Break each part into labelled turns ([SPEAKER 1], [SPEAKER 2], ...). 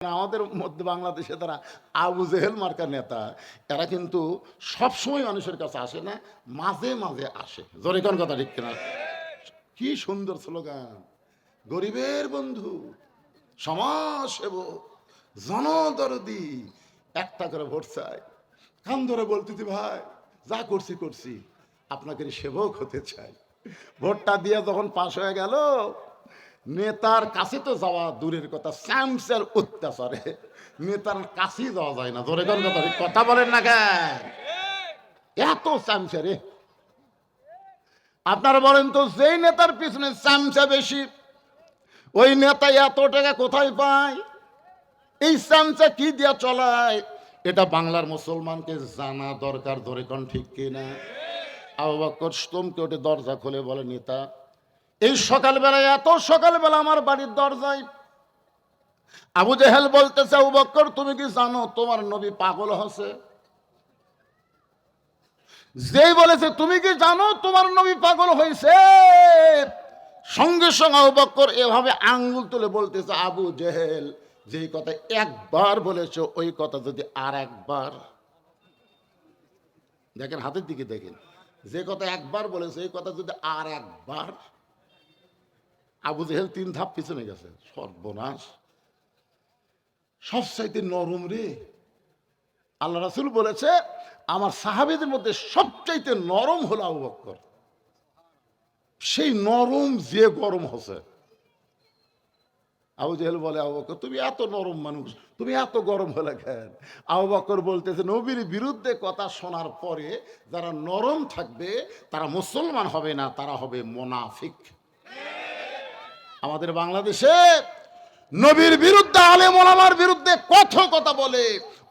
[SPEAKER 1] আমাদের মধ্যে বাংলাদেশে তারা আবু জেহেল মার্কা নেতা, এরা কিন্তু সবসময় মানুষের কাছে আসে না, মাঝে মাঝে আসে। জোরে কোন কথা ঠিক কিনা? কি সুন্দর স্লোগান! গরিবের বন্ধু, সমাজসেবক, জনদরদি, একটা করে ভোট চাই। কান ধরে বলতেছি, ভাই যা করছি করছি, আপনাকে সেবক হতে চাই। ভোটটা দিয়ে যখন পাশ হয়ে গেল, নেতার কাছে তো যাওয়া দূরের কথা, স্যামসের অত্যাচারে নেতার কাছেই যাওয়া যায় না। জোরে কোন কথা, কথা বলেন না কেন? এত স্যামসে রে! আপনারা বলেন তো, যেই নেতার পিছনে স্যামসা বেশি, ওই নেতা এত টাকা কোথায় পায়? এই স্যামসা কি দিয়া চলায়? এটা বাংলার মুসলমানকে জানা দরকার। ধরে কোন ঠিক কিনা? আবু বকর স্তম্ভকে ওঠে, দরজা খুলে বলে, নেতা এই সকালবেলায়, এত সকালবেলা আমার বাড়ির দরজায়। আবু জেহেল বলতেছে, আবু বকর তুমি কি জানো তোমার নবী পাগল হচ্ছে? যেই বলেছে তুমি কি জানো তোমার নবী পাগল হয়েছে, সঙ্গে সঙ্গে আবু বকর এভাবে আঙ্গুল তুলে বলতেছে, আবু জেহেল যেই কথা একবার বলেছো, ওই কথা যদি আর একবার, দেখেন হাতের দিকে দেখেন, যে কথা একবার বলেছে এই কথা যদি আর একবার। আবু জেহেল 3 ধাপ পিছনে গেছে। সর্বনাশ! সবচাইতে নরম রে! আল্লাহ রাসূল বলেছে, আমার সাহাবীদের মধ্যে সবচাইতে নরম হলো আবু বকর। সেই নরম যে গরম হচ্ছে। আবু জেহেল বলে, আবু বকর তুমি এত নরম মানুষ, তুমি এত গরম হলে কেন? আবু বকর বলতেছে, নবীর বিরুদ্ধে কথা শোনার পরে যারা নরম থাকবে তারা মুসলমান হবে না, তারা হবে মুনাফিক। আমাদের বাংলাদেশে নবীর বিরুদ্ধে, আলেম ওলামার বিরুদ্ধে কত কথা বলে,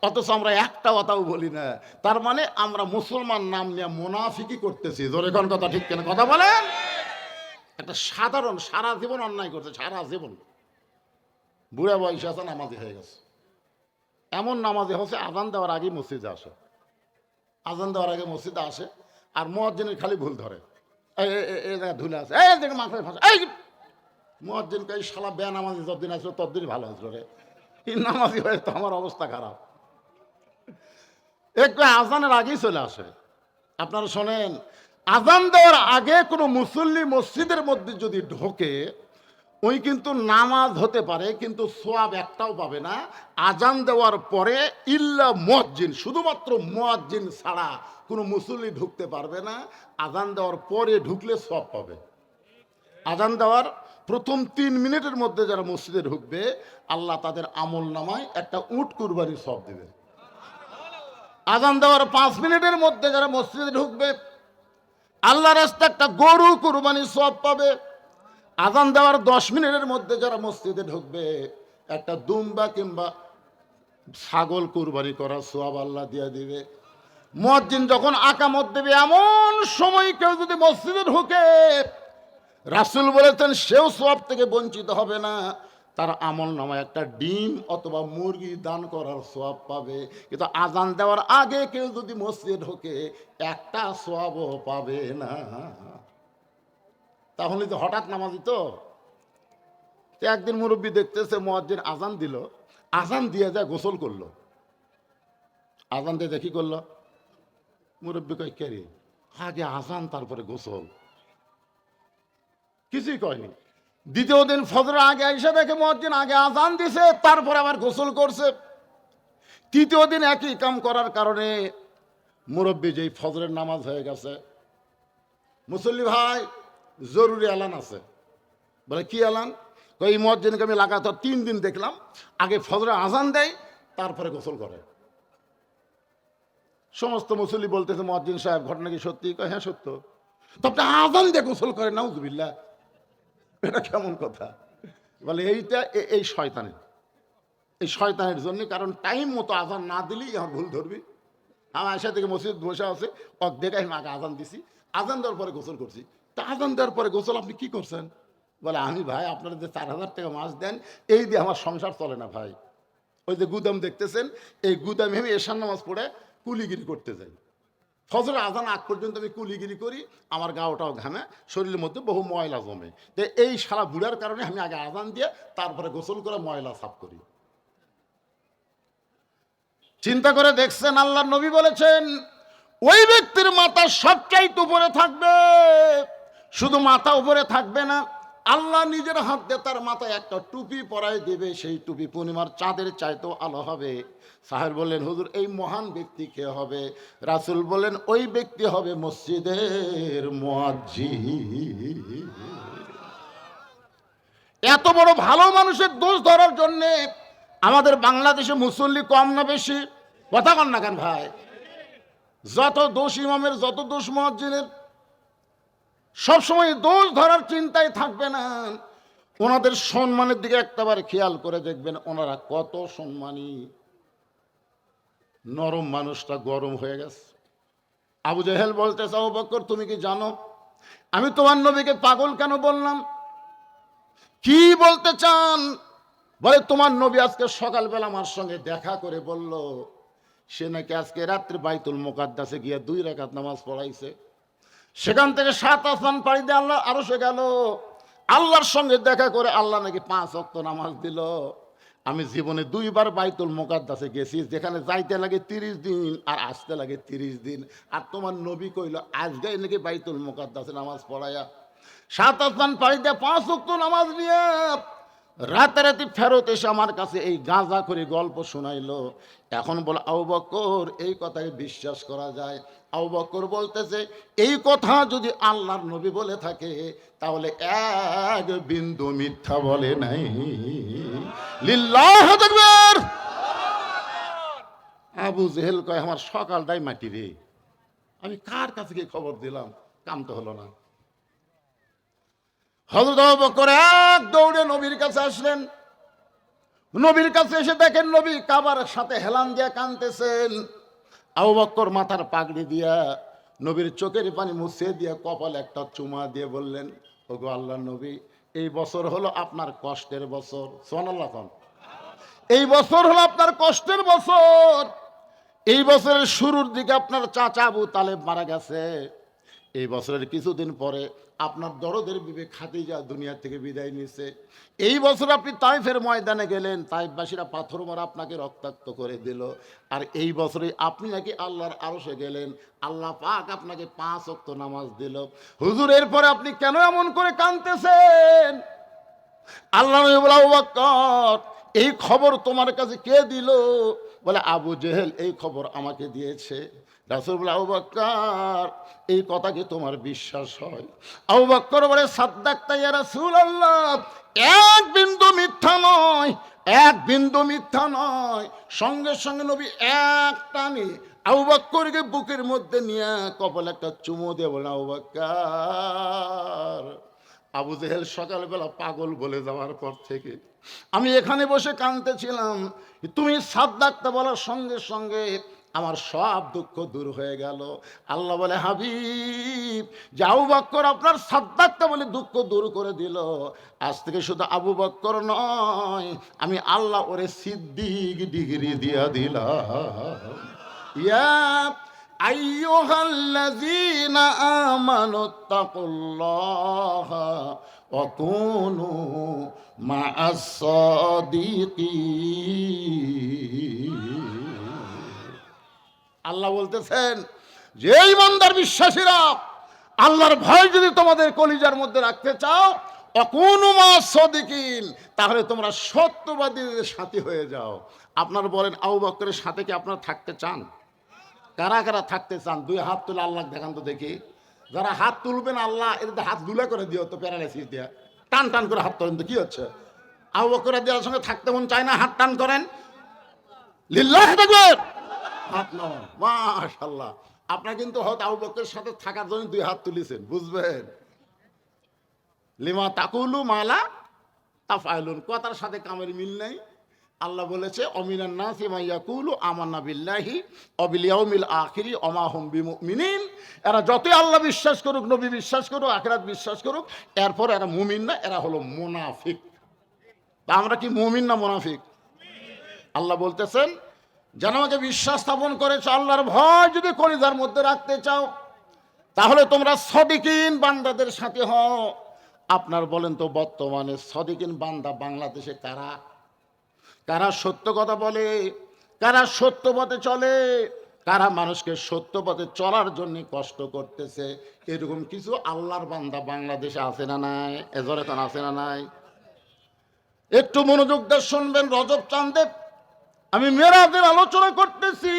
[SPEAKER 1] অথচ আমরা একটা কথাও বলি না। তার মানে আমরা মুসলমান নাম নিয়ে মুনাফিকি করতেছি। জোরে কোন কথা ঠিক কেন? কথা বলেন। একটা সাধারণ, সারা জীবন অন্যায় করছে, সারা জীবন। বুড়া বয়সে আছে, নামাজি হয়ে গেছে। এমন নামাজি হচ্ছে আজান দেওয়ার আগে মসজিদে আসে, আজান দেওয়ার আগে মসজিদে আসে, আর মুয়াজ্জিনের খালি ভুল ধরে, এই জায়গায় ধুলে আছে, এই দেখে মাথায় ফাঁসে, এই মুয়াজ্জিনকে এই শালা বে নামাজি যতদিন আসলো ততদিনই ভালো আসলো রে। এই নামাজি হয়ে তো আমার অবস্থা খারাপ। একটু আজানের আগেই চলে আসে। আপনারা শোনেন, আজান দেওয়ার আগে কোনো মুসল্লি মসজিদের মধ্যে যদি ঢোকে, ওই কিন্তু নামাজ হতে পারে, কিন্তু সোয়াব একটাও পাবে না। আজান দেওয়ার পরে ইল্লা মুয়াজ্জিন, শুধুমাত্র মুয়াজ্জিন ছাড়া কোনো মুসল্লি ঢুকতে পারবে না। আজান দেওয়ার পরে ঢুকলে সওয়াব পাবে। আজান দেওয়ার প্রথম 3 মিনিটের মধ্যে যারা মসজিদে ঢুকবে, আল্লাহ তাদের আমল নামায় একটা উট কুরবানির সওয়াব দেবে। আজান দেওয়ার 5 মিনিটের মধ্যে যারা মসজিদে ঢুকবে, আল্লাহ রাস্তায় একটা গরু কুরবানির সওয়াব পাবে। আজান দেওয়ার 10 মিনিটের মধ্যে যারা মসজিদে ঢুকবে, একটা দুম্বা কিংবা ছাগল কুরবানি করার সওয়াব আল্লাহ দিয়ে দিবে। মুয়াজ্জিন যখন আকামত দেবে, এমন সময় কেউ যদি মসজিদে ঢুকে, রাসূল বলেছেন সেও সওয়াব থেকে বঞ্চিত হবে না। তার আমল নামায় একটা ডিম অথবা মুরগি দান করার সওয়াব পাবে। কিন্তু আজান দেওয়ার আগে কেউ যদি মসজিদে ঢোকে, একটা সওয়াবও পাবে না। তাহলে তো হঠাৎ নামাজি তো। একদিন মুরব্বী দেখতেছে মুয়াজ্জিন আজান দিল, আজান দিয়ে যায় গোসল করলো। আজান দিয়ে দেখি করলো, মুরব্বী কয় কে রে, আগে আজান তারপরে গোসল, কিছুই কয়নি। দ্বিতীয় দিন ফজরের আগে এসে দেখে মুয়াজ্জিন আগে আজান দিছে, তারপরে আবার গোসল করছে। তৃতীয় দিন একই কাম করার কারণে মুরব্বী যেই ফজরের নামাজ হয়ে গেছে, মুসল্লি ভাই জরুরি এলান আছে। বলে কি এলান? এই মুয়াজ্জিনকে আমি লাগাতার 3 দিন দেখলাম, আগে ফজরের আজান দেয়, তারপরে গোসল করে। সমস্ত মুসল্লি বলতেছে, মুয়াজ্জিন সাহেব ঘটনা কি সত্যি? কয় হ্যাঁ সত্য। তো আপনি আজান দিয়ে গোসল করেন? নাউজুবিল্লাহ, এটা কেমন কথা? বলে এইটা এই শয়তানের, এই শয়তানের জন্য। কারণ টাইম মতো আজান না দিলেই আমার ভুল ধরবি। আমার আয়সা থেকে মসজিদ বসে আছে, অক দেখাই আগে আজান দিছি, আজান দেওয়ার পরে গোসল করছি। তা আজান দেওয়ার পরে গোসল আপনি কি করছেন? বলে আমি ভাই আপনারা যে 4000 টাকা মাস দেন, এই দিয়ে আমার সংসার চলে না ভাই। ওই যে গুদাম দেখতেছেন, এই গুদামে আমি এশার নামাজ পড়ে কুলিগিরি করতে যাই। ফজরের আজান আগ পর্যন্ত আমি কুলিগিরি করি, আমার গাওটাও ঘামে, শরীরের মধ্যে বহু ময়লা জমে। তো এই সারা বুড়ার কারণে আমি আগে আজান দিয়ে তারপরে গোসল করে ময়লা সাফ করি। চিন্তা করে দেখছেন, আল্লাহর নবী বলেছেন ওই ব্যক্তির মাথা সবচাইতে উপরে থাকবে। শুধু মাথা উপরে থাকবে না, আল্লাহ নিজের হাত দিয়ে তার মাথায় একটা টুপি পরাই দেবে, সেই টুপি পূর্ণিমার চাঁদের চাইতেও আলো হবে। সাহেব বললেন, হুজুর এই মহান ব্যক্তি কে হবে? রাসূল বললেন, ওই ব্যক্তি হবে মসজিদের মুয়াজ্জিন। এত বড় ভালো মানুষের দোষ ধরার জন্য আমাদের বাংলাদেশে মুসল্লি কম না বেশি? কথা কন না কেন ভাই? যত দোষ ইমামের, যত দোষ মুয়াজ্জিনের, সবসময় দোষ ধরার চিন্তায় থাকবে না। ওনাদের সম্মানের দিকে একটাবার খেয়াল করে দেখবেন, ওনারা কত সম্মানী। নরম মানুষটা গরম হয়ে গেছে। আবু জেহেল বলতেছে, আবু বকর তুমি কি জানো আমি তোমার নবীকে পাগল কেন বললাম? কি বলতে চান? বলে তোমার নবী আজকে সকালবেলা আমার সঙ্গে দেখা করে বলল সে নাকি আজকে রাত্রে বাইতুল মুকাদ্দাসে গিয়ে 2 রাকাত নামাজ পড়াইছে। সেখান থেকে 7 আসমান পাড়ি দিয়ে আল্লাহ আরশে গেল, আল্লাহর সঙ্গে দেখা করে আল্লাহ নাকি 5 ওয়াক্ত নামাজ দিল। আমি জীবনে 2 বার বাইতুল মুকাদ্দাসে গেছি, যেখানে যাইতে লাগে 30 দিন আর আসতে লাগে 30 দিন। আর তোমার নবী কইল আজকে নাকি বাইতুল মুকাদ্দাসে নামাজ পড়ায়া 7 আসমান পাড়ি দিয়ে 5 ওয়াক্ত নামাজ নিয়ে রাতারাতি ফেরত এসে আমার কাছে এই গাঁজা করে গল্প শোনাইলো। এখন বলে আবু বকর এই কথাকে বিশ্বাস করা যায়? আবু বকর বলতেছে, এই কথা যদি আল্লাহর নবী বলে থাকে তাহলে এক বিন্দু মিথ্যা বলে নাই। লিল্লাহু তাকবীর। আবু জেহেল কয়, আমার সকালটাই মাটি রে, আমি কার কাছে গিয়ে খবর দিলাম, কাম তো হলো না। হযরত আবু বকর এক দৌড়ে নবীর কাছে আসলেন। নবীর কাছে এসে দেখেন নবী কাবার সাথে হেলান দিয়া কাঁদতেছেন। আবু বকর মাথার পাগড়ি দিয়া নবীর চোখের পানি মুছে দিয়ে কপালে একটা চুমা দিয়ে বললেন, ওগো আল্লাহর নবী, এই বছর হলো আপনার কষ্টের বছর। সুবহানাল্লাহ। এই বছর হলো আপনার কষ্টের বছর। এই বছরের শুরুর দিকে আপনার চাচা আবু তালেব মারা গেছে। এই বছরের কিছুদিন পরে আপনার দরদের বিবি খাদিজা দুনিয়া থেকে বিদায় নিয়েছে। এই বছর আপনি তাইফের ময়দানে গেলেন, তাইফবাসীরা পাথর মারা আপনাকে রক্তাক্ত করে দিল। আর এই বছরে আপনি নাকি আল্লাহর আরশে গেলেন, আল্লাহ পাক আপনাকে 5 ওয়াক্ত নামাজ দিল। হুজুর এরপরে আপনি কেন এমন করে কাঁদতেছেন? আল্লাহ নবী বলে, আবু বকর এই খবর তোমার কাছে কে দিল? বলে আবু জেহেল এই খবর আমাকে দিয়েছে। রাসূল বলে, আবু বকর এই কথা কি তোমার বিশ্বাস হয়? আবু বকর বলে, সাদ্দাকতা ইয়া রাসূলুল্লাহ, এক বিন্দু মিথ্যা নয়, এক বিন্দু মিথ্যা নয়। সঙ্গে সঙ্গে নবী এক টানে আবু বকরকে বুকের মধ্যে নিয়ে কপালে একটা চুমো দিয়ে বলেন, আবু বকর। আবু জেহেল সকালবেলা পাগল বলে যাওয়ার পর থেকে আমি এখানে বসে কাঁদতেছিলাম। তুমি সাদ্দাকতা বলার সঙ্গে সঙ্গে আমার সব দুঃখ দূর হয়ে গেল। আল্লাহ বলে, হাবিব যে আবু বকর আপনার সাদ্দাকতা বলে দুঃখ দূর করে দিল, আজ থেকে শুধু আবু বকর নয়, আমি আল্লাহ ওরে সিদ্দিক ডিগ্রি দিয়া দিলাম। ইয়া আইয়ুহাল্লাযীনা আমানুত্তাকুল্লাহা ওয়া কুনু মা'আস সাদিকিন। আল্লাহ বলতেছেন যে ঈমানদার বিশ্বাসীরা, আল্লাহর ভয় যদি তোমাদের কলিজার মধ্যে রাখতে চাও, অকুনু মা'আস সাদিকিন, তাহলে তোমরা সত্যবাদীদের সাথী হয়ে যাও। আপনারা বলেন আবু বকরের সাথে কি আপনারা থাকতে চান? কারা কারা থাকতে চান? 2 হাত তুলে আল্লাহ দেখান তো দেখি। যারা হাত তুলবেন আল্লাহ এদের হাত দুলা করে দিও তো, প্যারালাইসিস দিয়া টান টান করে হাত তোলেন তো, কি হচ্ছে? আবু বকর রাদিয়াল্লাহু সঙ্গে থাকতে মন চায় না, হাত টান করেন। লিল্লাহি তাকবীর। হাত নাও, মাশাআল্লাহ। আপনারা কিন্তু হয়তো আবু বকরের সাথে থাকার জন্য 2 হাত তুলেছেন, বুঝবেন? লিমা তাকুলু মালা তাফআলুন, কথার সাথে কামের মিল নেই। আল্লাহ বলেছে, অমিনান নাসি মা ইয়াকুলু আমান্না বিল্লাহি ওয়া বিল ইয়াউমিল আখিরি ওয়া মা হুম বিমুমিনিন। এরা যতই আল্লাহ বিশ্বাস করুক, নবী বিশ্বাস করুক, আখিরাত বিশ্বাস করুক, এরপর এরা মুমিন না, এরা হলো মুনাফিক। তা আমরা কি মুমিন না মুনাফিক? আল্লাহ বলতেছেন, যেন আমাকে বিশ্বাস স্থাপন করেছো, আল্লাহর ভয় যদি কলিজার মধ্যে রাখতে চাও, তাহলে তোমরা সদিকিন বান্দাদের সাথে হও। আপনার বলেন তো বর্তমানে সদিকিন বান্দা বাংলাদেশে কারা? কারা সত্য কথা বলে, কারা সত্য পথে চলে, কারা মানুষকে সত্য পথে চলার জন্য কষ্ট করতেছে, এরকম কিছু আল্লাহর বান্দা বাংলাদেশে আছে না নাই? এজরে কোন আছে না নাই? একটু মনোযোগ দিয়ে শুনবেন। রজব চাঁদে আমি মেরাজের আলোচনা করতেছি,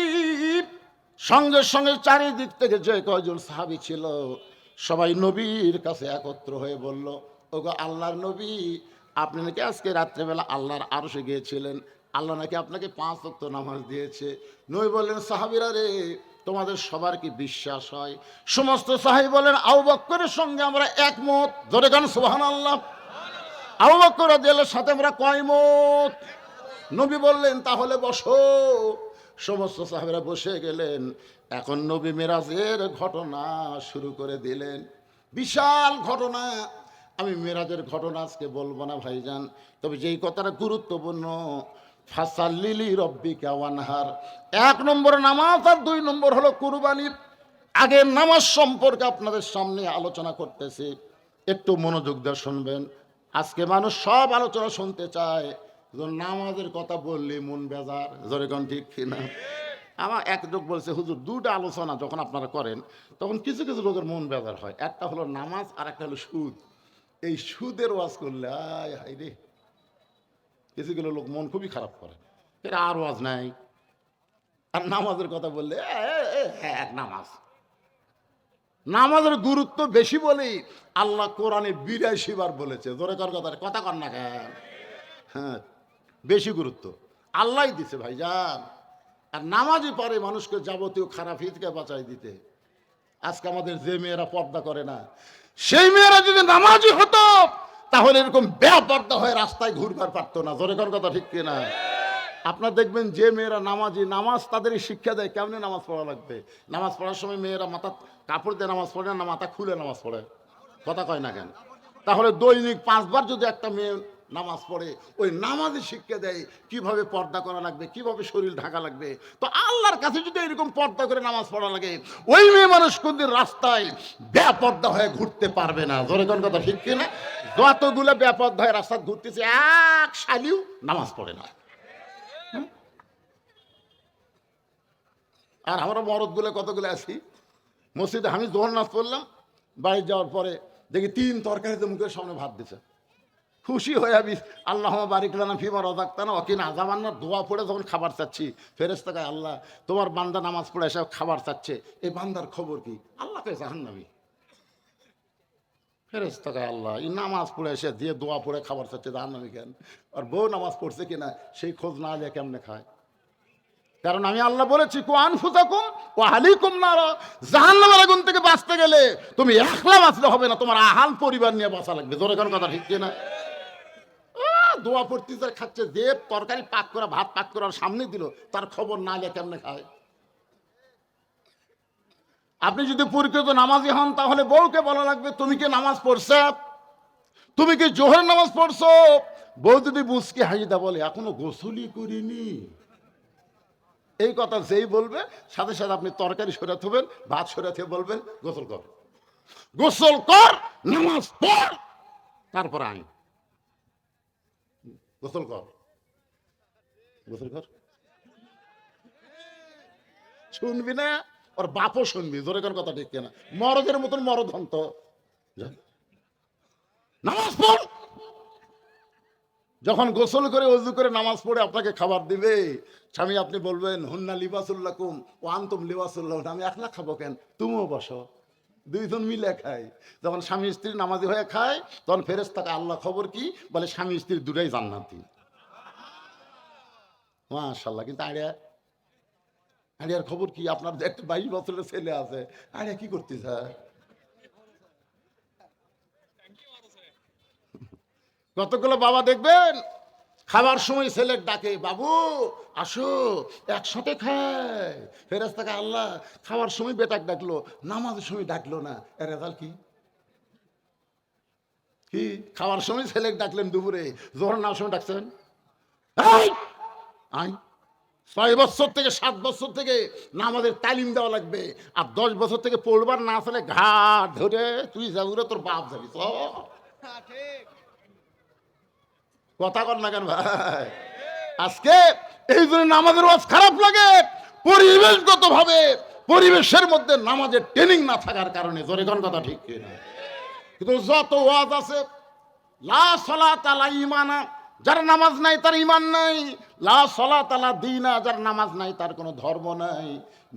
[SPEAKER 1] সঙ্গে সঙ্গে চারিদিক থেকে যে কয়জন সাহাবী ছিল সবাই নবীর কাছে একত্র হয়ে বলল, ওগো আল্লাহর নবী, আপনি নাকি আজকে রাত্রেবেলা আল্লাহর আরশে গিয়েছিলেন, আল্লাহ নাকি আপনাকে 5 ওয়াক্ত নামাজ দিয়েছে। নবী বললেন, সাহাবীরা রে, তোমাদের সবার কি বিশ্বাস হয়? সমস্ত সাহাবী বলেন, আবু বকরের সঙ্গে আমরা একমত। ধরে গান সুবহানাল্লাহ। আবু বকর রাদিয়াল্লাহু সাথে আমরা কয়মত? নবী বললেন, তাহলে বসো। সমস্ত সাহাবীরা বসে গেলেন। এখন নবী মেরাজের ঘটনা শুরু করে দিলেন। বিশাল ঘটনা। আমি মেরাজের ঘটনা আজকে বলবো না ভাইজান, তবে যেই কথাটা গুরুত্বপূর্ণ, ফাসাল্লিলি রব্বিকা ওয়ানহার, 1 নম্বর নামাজ আর 2 নম্বর হলো কুরবানি। আগের নামাজ সম্পর্কে আপনাদের সামনে আলোচনা করতেছি, একটু মনোযোগ দিয়ে শুনবেন। আজকে মানুষ সব আলোচনা শুনতে চায়, নামাজের কথা বললে মন বেজার। জোরে কোন ঠিক কিনা? আমার এক লোক বলছে, হুজুর 2টা আলোচনা যখন আপনারা করেন তখন কিছু কিছু লোকের মন বেজার হয়। একটা হলো নামাজ আর একটা হলো সুদ। এই সুদের ওয়াজ করলে আয় হাই রে, কিছুগুলো লোক মন খুবই খারাপ করে, এর আর ওয়াজ নাই। আর নামাজের কথা বললে হ্যাঁ নামাজ, নামাজের গুরুত্ব বেশি বলেই আল্লাহ কোরআনে 82 বার বলেছে। জোরে কর কথা কর না কেন? হ্যাঁ, বেশি গুরুত্ব আল্লাহ দিছে ভাইজান। আর নামাজই পারে মানুষকে যাবতীয় খারাপ হিত থেকে বাঁচাই দিতে। আজকে আমাদের যে মেয়েরা পর্দা করে না, সেই মেয়েরা যদি নামাজি হতো তাহলে এরকম বেপর্দা হয়ে রাস্তায় ঘুরবার পারতো না। জোরে কর কথা ঠিক কিনা? আপনার দেখবেন যে মেয়েরা নামাজি, নামাজ তাদেরই শিক্ষা দেয় কেমনে নামাজ পড়া লাগবে। নামাজ পড়ার সময় মেয়েরা মাথা কাপড় দিয়ে নামাজ পড়ে না, মাথা খুলে নামাজ পড়ে। কথা কয় না কেন? তাহলে দৈনিক 5 বার যদি একটা মেয়ে নামাজ পড়ে, ওই নামাজে শিক্ষা দেয় কিভাবে পর্দা করা লাগবে, কিভাবে শরীর ঢাকা লাগবে। তো আল্লাহর কাছে যদি এরকম পর্দা করে নামাজ পড়া লাগে, ওই মেয়ে মানুষ কোনদিন রাস্তায় বেপর্দা হয়ে ঘুরতে পারবে না। জোরে কোন কথা ঠিক কিনা? যতগুলো বেপর্দা হয়ে রাস্তায় ঘুরতেছে, এক শালিও নামাজ পড়ে না। আর আমরা মরদগুলো কতগুলো আছি মসজিদে, আমি জোহর নামাজ পড়লাম, বাড়ি যাওয়ার পরে দেখি 3 তরকারিতে মুখের সামনে ভাত দিছে। খুশি হয়ে আমি আল্লাহ বারিক লানা ফিমা রাযাকতানা ওয়াকিনা আযাবান্নার দোয়া পড়ে যখন খাবার চাচ্ছি, ফেরেশতা কয়, আল্লাহ তোমার বান্দা নামাজ পড়ে এসে খাবার চাচ্ছে, এই বান্দার খবর কি? আল্লাহ কয় জাহান্নামী। ফেরেশতা কয়, আল্লাহ এই নামাজ পড়ে এসে দিয়ে দোয়া পড়ে খাবার চাচ্ছে, জাহান্নামী কেন? আর বউ নামাজ পড়ছে কিনা সেই খোঁজ না নিয়ে কেমনে খায়? কারণ আমি আল্লাহ বলেছি, কু আনফুসাকুম ওয়া আহলিকুম নার, জাহান্নামের আগুন থেকে বাঁচতে গেলে তুমি একলা বাঁচলে হবে না, তোমার আহাল পরিবার নিয়ে বাঁচা লাগবে। জোরে কোন কথা ঠিক কিনা? দোয়া পড়তে খাচ্ছে, যে তরকারি পাক করা ভাত পাক করার সামনে দিল, তার খবর না নিয়ে কেমনে খায়? আপনি যদি পরিচিত নামাজি হন তাহলে বউকে বলা লাগবে, তুমি কি নামাজ পড়ছো? তুমি কি জোহর নামাজ পড়ছো? বউ যদি মুচকি হাসিদা বলে, এখনো গোসলই করিনি, এই কথা যেই বলবে সাথে সাথে আপনি তরকারি সরাতে হবেন, ভাত সরাতে বলবেন, গোসল কর, গোসল কর, নামাজ পড়, তারপর আইন গোসল কর, গোসল কর। শুনবি না? ওর বাপও শুনবি। জোরে কোন কথা ঠিক কিনা? মরদের মতন মরদ হন তো, নামাজ পড়। যখন গোসল করে ওযু করে নামাজ পড়ে আপনাকে খাবার দিবে, স্বামী আপনি বলবেন, হুন্না লিবাসুল লাকুম ওয়া আনতুম লিবাসুল লাহুন, আমি একলা খাবো কেন, তুমিও বসো, 2 জন মিলে খাই। যখন স্বামী স্ত্রী নামাজি হয়ে খায় তখন ফেরেশতাকে আল্লাহ খবর কি বলে, স্বামী স্ত্রী দুটাই জান্নাতি। মাশাআল্লাহ। কিন্তু আড়িয়ার খবর কি? আপনার একটা 22 বছরের ছেলে আছে, আড়িয়া কি করতে চায়? কতগুলো বাবা দেখবেন খাবার সময় ছেলের ডাকে, বাবু আসো একসাথে খায়। ফেরেশতাকে আল্লাহ খাওয়ার সময় বেটাক ডাকলো, নামাজের সময় ডাকলো না, এর রেজাল্ট কি? কি খাওয়ার সময় ছেলেকে ডাকলেন, দুপুরে জোহর নামার সময় ডাকছেন? আই 6 বছর থেকে 7 বছর থেকে নামাজের তালিম দেওয়া লাগবে, আর 10 বছর থেকে পড়বার না আসলে ঘাট ধরে তুই যাবি, তোর বাপ যাবি। কথা কর না কেন ভাই? আজকে এই জন্য নামাজের ওয়াজ খারাপ লাগে পরিবেশগত ভাবে, পরিবেশের মধ্যে নামাজের ট্রেনিং না থাকার কারণে। জোরে কোন কথা ঠিক কিনা? কিন্তু যত ওয়াজ আছে, লা সালাত আলা ঈমানা, যার নামাজ নাই তার ঈমান নাই। লা সালাত আলা দীনা, যার নামাজ নাই তার কোনো ধর্ম নাই।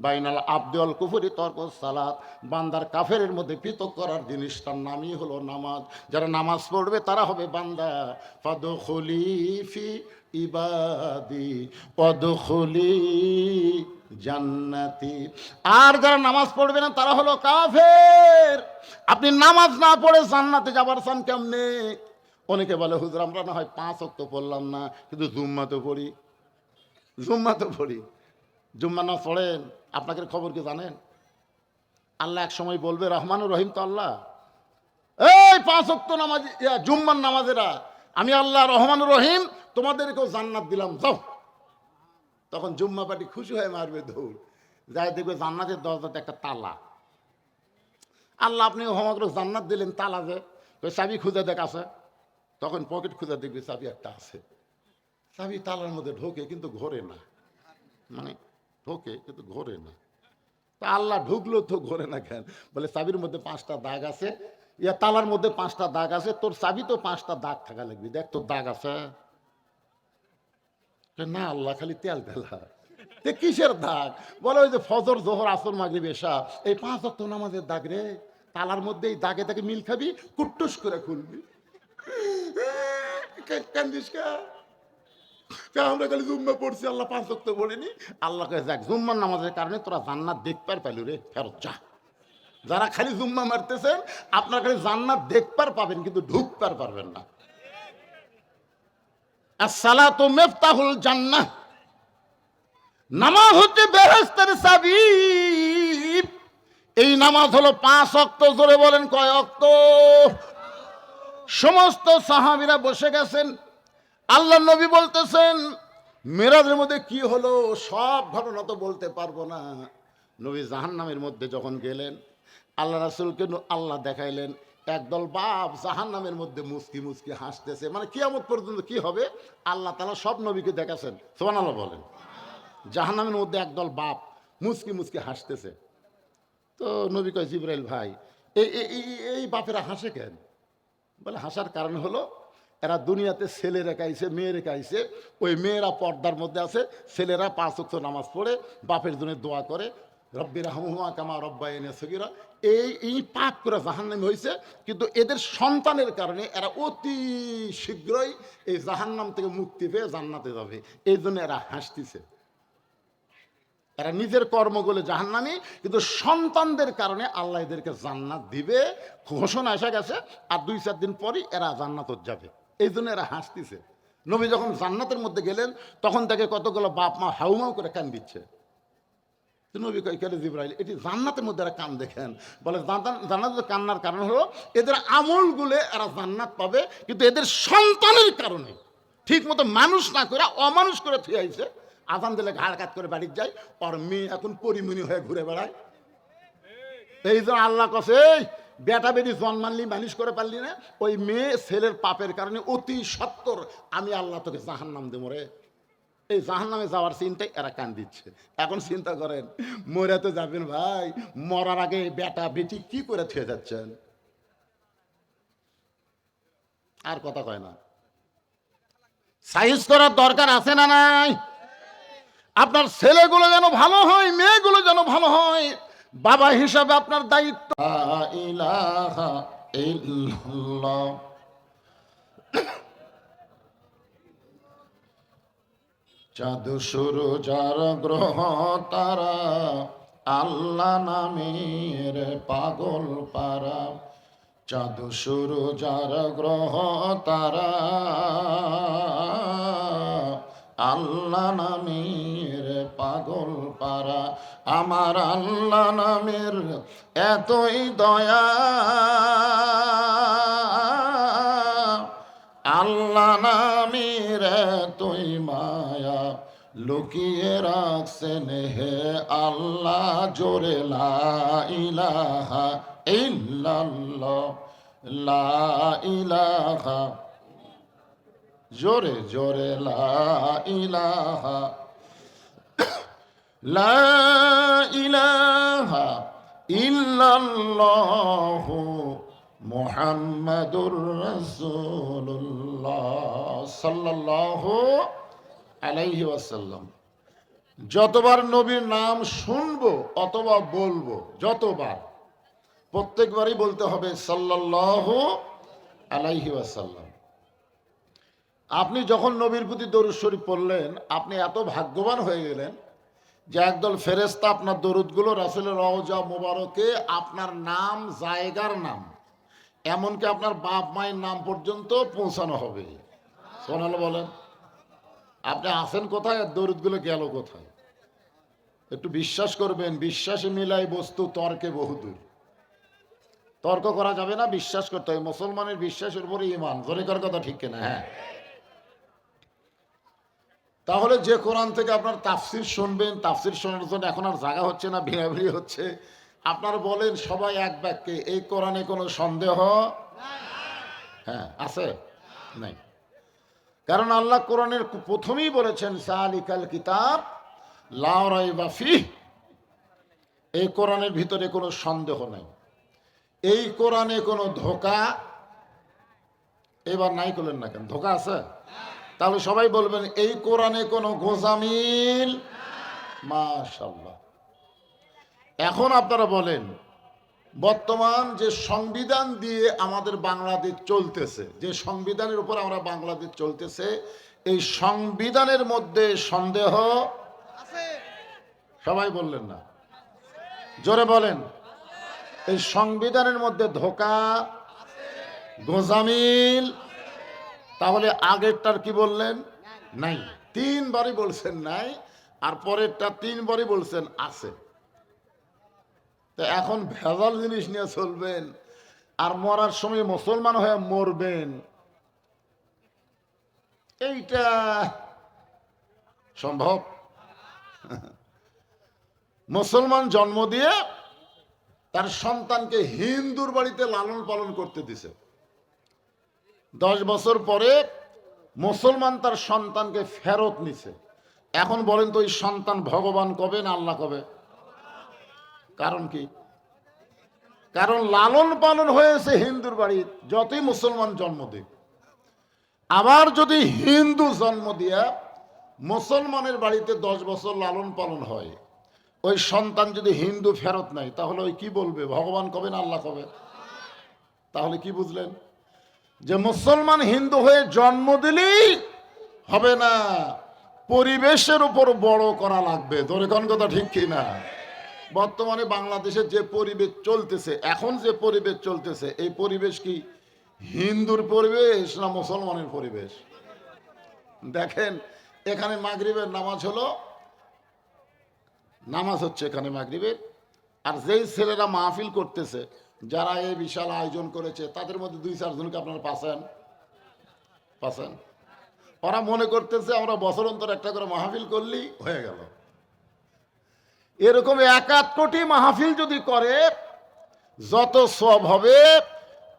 [SPEAKER 1] বাইনাল আবদি ওয়াল কুফরি তরকুস সালাত, বান্দার কাফেরের মধ্যে পৃথক করার জিনিসটার নামই হলো নামাজ। যারা নামাজ পড়বে তারা হবে বান্দা। ফাদখুলি ফি ইবাদি ওয়াদখুলি জান্নাতি। আর যারা নামাজ পড়বে না তারা হলো কাফের। আপনি নামাজ না পড়ে জান্নাতে যাবার চান কেমনে? অনেকে বলে হুজুর আমরা না হয় 5 ওয়াক্ত পড়লাম না, কিন্তু জুম্মা তো পড়ি। জুম্মা না পড়েন, আপনাকে খবর কি জানেন? আল্লাহ এক সময় বলবে, রহমানুর রহিম তো আল্লাহ, এই 5 ওয়াক্ত নামাজ, জুম্মার নামাজেরা আমি আল্লাহ রহমানুর রহিম তোমাদেরকেও জান্নাত দিলাম, যাও। তখন জুম্মা পার্টি খুশি হয়ে মারবে দৌড়, যাই দেখবে জান্নাতের দরজাতে একটা তালা। আল্লাহ আপনি হোমাগ্র জান্নাত দিলেন, তালা যে, চাবি খুঁজে দেখ আছে। তখন পকেট খুঁজে দেখবে চাবি একটা আছে। চাবি তালার মধ্যে ঢোকে কিন্তু ঘোরে না, মানে ঢোকে কিন্তু ঘোরে না। তা আল্লাহ ঢুকলো তো ঘোরে না কেন? বলে চাবির মধ্যে 5টা দাগ আছে, তালার মধ্যে 5টা দাগ আছে, তোর চাবি তো 5টা দাগ থাকা লাগবে, দেখ তোর দাগ আছে না? আল্লাহ খালি তেল তেলা, কিসের দাগ? বলে ওই যে ফজর জোহর আসর মাগরিব এশা, এই 5 ওয়াক্ত নামাজের দাগ রে। তালার মধ্যে এই দাগে দাগে মিল খাবি, কুট্টুস করে খুলবি। কান্দিস কা? আমরা খালি জুম্মা পড়ছি, আল্লাহ 5 ওয়াক্ত পড়িনি। আল্লাহ কে যাক, জুম্মার নামাজের কারণে তোরা জান্নাত দেখবার পাইলু রে, ফেরত যা। যারা খালি জুম্মা মারতেছেন আপনারা খালি জান্নাত দেখবার পাবেন, কিন্তু ঢুকবার পারবেন না। আসসালাতু মিফতাহুল জান্নাহ, নামাজ হচ্ছে বেহেশতের চাবি। এই নামাজ হলো 5 ওয়াক্ত। জোরে বলেন কয় ওয়াক্ত? সমস্ত সাহাবীরা বসে গেছেন। আল্লাহ নবী বলতেছেন মেরাজের মধ্যে কি হলো সব ঘটনা তো বলতে পারবো না। নবী জাহান্নামের মধ্যে যখন গেলেন, আল্লাহ রাসূলকে আল্লাহ দেখাইলেন একদল বাপ জাহান্নামের মধ্যে মুচকি মুচকি হাসতেছে। মানে কিয়ামত পর্যন্ত কি হবে আল্লাহ তাআলা সব নবীকে দেখাছেন। সুবহানাল্লাহ বলেন। জাহান্নামের মধ্যে একদল বাপ মুচকি মুচকি হাসতেছে। তো নবী কয়, জিবরাইল ভাই এই বাপেরা হাসে কেন? বলে হাসার কারণ হলো এরা দুনিয়াতে ছেলে রেখাইছে, মেয়ে রেখাইছে। ওই মেয়েরা পর্দার মধ্যে আছে, ছেলেরা 5 ওয়াক্ত নামাজ পড়ে বাপের জন্য দোয়া করে, রব্বি রাহমুহুমা কামা রব্বায়ানি সগীরা। এই পাপ করে জাহান্নামী হয়েছে, কিন্তু এদের সন্তানের কারণে এরা অতি শীঘ্রই এই জাহান্নাম থেকে মুক্তি পেয়ে জান্নাতে যাবে। এই জন্য এরা হাসতেছে। এরা নিজের কর্মগুলো জাহান্নামী, কিন্তু সন্তানদের কারণে আল্লাহ এদেরকে জান্নাত দিবে, ঘোষণা এসে গেছে। আর 2-4 দিন পরই এরা জান্নাতত যাবে। এই জন্য এরা হাসতেছে। নবী যখন জান্নাতের মধ্যে গেলেন তখন তাকে কতগুলো বাপ মা হাউমাউ করে কান দিচ্ছে। নবী কয়, কেন জিবরাইল এটি জান্নাতের মধ্যে এরা কান দেখেন? বলে জান্নাতের কান্নার কারণ হলো এদের আমলগুলো এরা জান্নাত পাবে, কিন্তু এদের সন্তানের কারণে ঠিক মতো মানুষ না করে অমানুষ করে থুয়ে আইছে। আজান দিলে ঘাড় কাত করে বাড়ির যায়, আর মেয়ে এখন পরিমণি হয়ে ঘুরে বেড়ায়। এই জন্য আল্লাহ কছে, বেটা বেটি জন্মানলি মানুষ করে পারলি না, ওই মেয়ে ছেলের পাপের কারণে অতি সত্তর আমি আল্লাহ তোকে জাহান্নাম দেবো রে। এই জাহান্নামে যাওয়ার চিন্তায় এরা কান দিচ্ছে। এখন চিন্তা করেন, মরে তো যাবেন ভাই, মরার আগে বেটা বেটি কি করে থুয়ে যাচ্ছেন? আর কথা কয় না। সাইজ করার দরকার আছে না নাই? আপনার ছেলেগুলো যেন ভালো হয়, মেয়েগুলো যেন ভালো হয়, বাবা হিসাবে আপনার দায়িত্ব। লা ইলাহা ইল্লাল্লাহ। চাঁদ সূরজ আর গ্রহ তারা আল্লাহ নামের পাগল পারা। চাঁদ সূরজ আর গ্রহ তারা আল্লাহ নামের পাগল পারা। আমার আল্লাহ নামের এতই দয়া, আল্লাহ নামের এতই মায়া, লুকিয়ে রাখছেন হে আল্লাহ জোরে লা ইলাহা ইল্লাল্লাহ, লা ইলাহা, জোরে জোরে লা ইলাহা লা ইলাহা ইল্লাল্লাহু মুহাম্মাদুর রাসূলুল্লাহ সাল্লাল্লাহু আলাইহি ওয়াসাল্লাম। যতবার নবীর নাম শুনবো অথবা বলবো, যতবার, প্রত্যেকবারই বলতে হবে সাল্লাল্লাহু আলাইহি ওয়াসাল্লাম। আপনি যখন নবীর প্রতি দরুদ শরীফ পড়লেন, আপনি এত ভাগ্যবান হয়ে গেলেন যে একদল ফেরেশতা আপনার দরুদগুলো রাসূলের রওজা মোবারকে আপনার নাম, জায়গার নাম, এমনকি আপনার বাপ মায়ের নাম পর্যন্ত পৌঁছানো হবে। সুবহানাল্লাহ বলেন। আপনি আছেন কোথায় আর দরুদগুলো গেল কোথায়? একটু বিশ্বাস করবেন, বিশ্বাসে মিলাই বস্তু তর্কে বহুদূর। তর্ক করা যাবে না, বিশ্বাস করতে হবে। মুসলমানের বিশ্বাসের উপরে ঈমান। জোরে কথা ঠিক কিনা? হ্যাঁ। তাহলে যে কোরআন থেকে আপনার তাফসির শুনবেন, তাফসির শোনার জন্য এখন আর জায়গা হচ্ছে না, ভিড়াভিড়ি হচ্ছে। আপনার বলেন সবাই এক বাক্যে, এই কোরআনে কোনো সন্দেহ হ্যাঁ আছে? নাই। কারণ আল্লাহ কোরআনের প্রথমেই বলেছেন যালিকাল কিতাব লা রাইবা ফিহ, এই কোরআনের ভিতরে কোনো সন্দেহ নাই, এই কোরআনে কোনো ধোঁকা এবার নাই করলেন না কেন? ধোঁকা আছে? তাহলে সবাই বলবেন এই কোরআনে কোনো গোজামিল। মাশাআল্লাহ। এখন আপনারা বলেন, বর্তমান যে সংবিধান দিয়ে আমাদের বাংলাদেশ চলতেছে, যে সংবিধানের উপর আমরা বাংলাদেশ চলতেছে, এই সংবিধানের মধ্যে সন্দেহ আছে? সবাই বললেন না, জোরে বলেন। এই সংবিধানের মধ্যে ধোঁকা, গোজামিল। তাহলে আগেরটার কি বললেন? নাই। তিনবারই বলছেন নাই, আর পরেরটা তিনবারই বলছেন আছে। তো এখন ভেজাল জিনিস নিয়ে চলবেন আর মরার সময় মুসলমান হয়ে মরবেন, এইটা সম্ভব? মুসলমান জন্ম দিয়ে তার সন্তানকে হিন্দুর বাড়িতে লালন পালন করতে দিছে, 10 বছর পরে মুসলমান তার সন্তানকে ফেরত নিছে। এখন বলেন তো, ওই সন্তান ভগবান কবে না আল্লাহ কবে? কারণ কি? কারণ লালন পালন হয়েছে হিন্দুর বাড়ি, যতই মুসলমান জন্ম দিক। আবার যদি হিন্দু জন্ম দিয়া মুসলমানের বাড়িতে 10 বছর লালন পালন হয়, ওই সন্তান যদি হিন্দু ফেরত নাই, তাহলে ওই কি বলবে? ভগবান কবে না আল্লাহ কবে? তাহলে কি বুঝলেন? যে মুসলমান হিন্দু হয়ে জন্ম দিলেই হবে না, পরিবেশের উপর বড় করা লাগবে। ধরে কোন কথা ঠিক কি না? বর্তমানে বাংলাদেশের যে পরিবেশ চলতেছে, এখন যে পরিবেশ চলতেছে, এই পরিবেশ কি হিন্দুর পরিবেশ না মুসলমানের পরিবেশ? দেখেন, এখানে মাগরিবের নামাজ হলো, নামাজ হচ্ছে এখানে মাগরিবের, আর যেই ছেলেরা মাহফিল করতেছে, যারা এই বিশাল আয়োজন করেছে, তাদের মধ্যে 2-4 জনকে আপনারা পাচ্ছেন। ওরা মনে করতেছে আমরা বছর অন্তর একটা করে মাহফিল করলেই হয়ে গেল। এরকম 1 কোটি মাহফিল যদি করে, যত সওয়াব হবে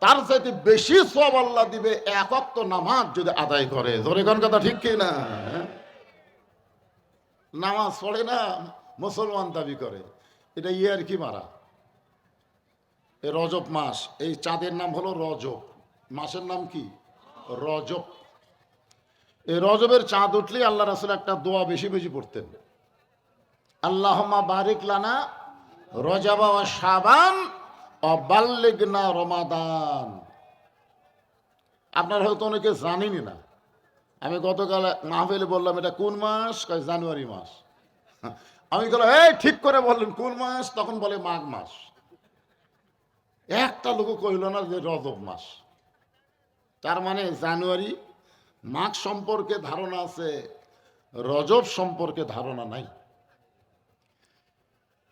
[SPEAKER 1] তার চাইতে বেশি সওয়াব আল্লাহ দিবে 1 ওয়াক্ত নামাজ যদি আদায় করে। ধরে কোন কথা ঠিক কি না? নামাজ পড়ে না, মুসলমান দাবি করে, এটা ইয়ার কি মারা। এই রজব মাস, এই চাঁদের নাম হলো রজব, মাসের নাম কি? রজব। এই রজবের চাঁদ উঠলেই আল্লাহ রাসূল একটা দোয়া বেশি বেশি পড়তেন, আল্লাহুম্মা বারিক লানা রজবা ওয়া শাবান ওয়া বাল্লিগনা রমাদান। আপনারা হয়তো অনেকে জানেনই না, আমি গতকাল মাহফিলে বললাম এটা কোন মাস? কয় জানুয়ারি মাস। আমি বললাম এই ঠিক করে বললেন কোন মাস? তখন বলে মাঘ মাস। একটা লোক কইল না যে রজব মাস। তার মানে জানুয়ারি মাঘ সম্পর্কে ধারণা আছে, রজব সম্পর্কে ধারণা নাই।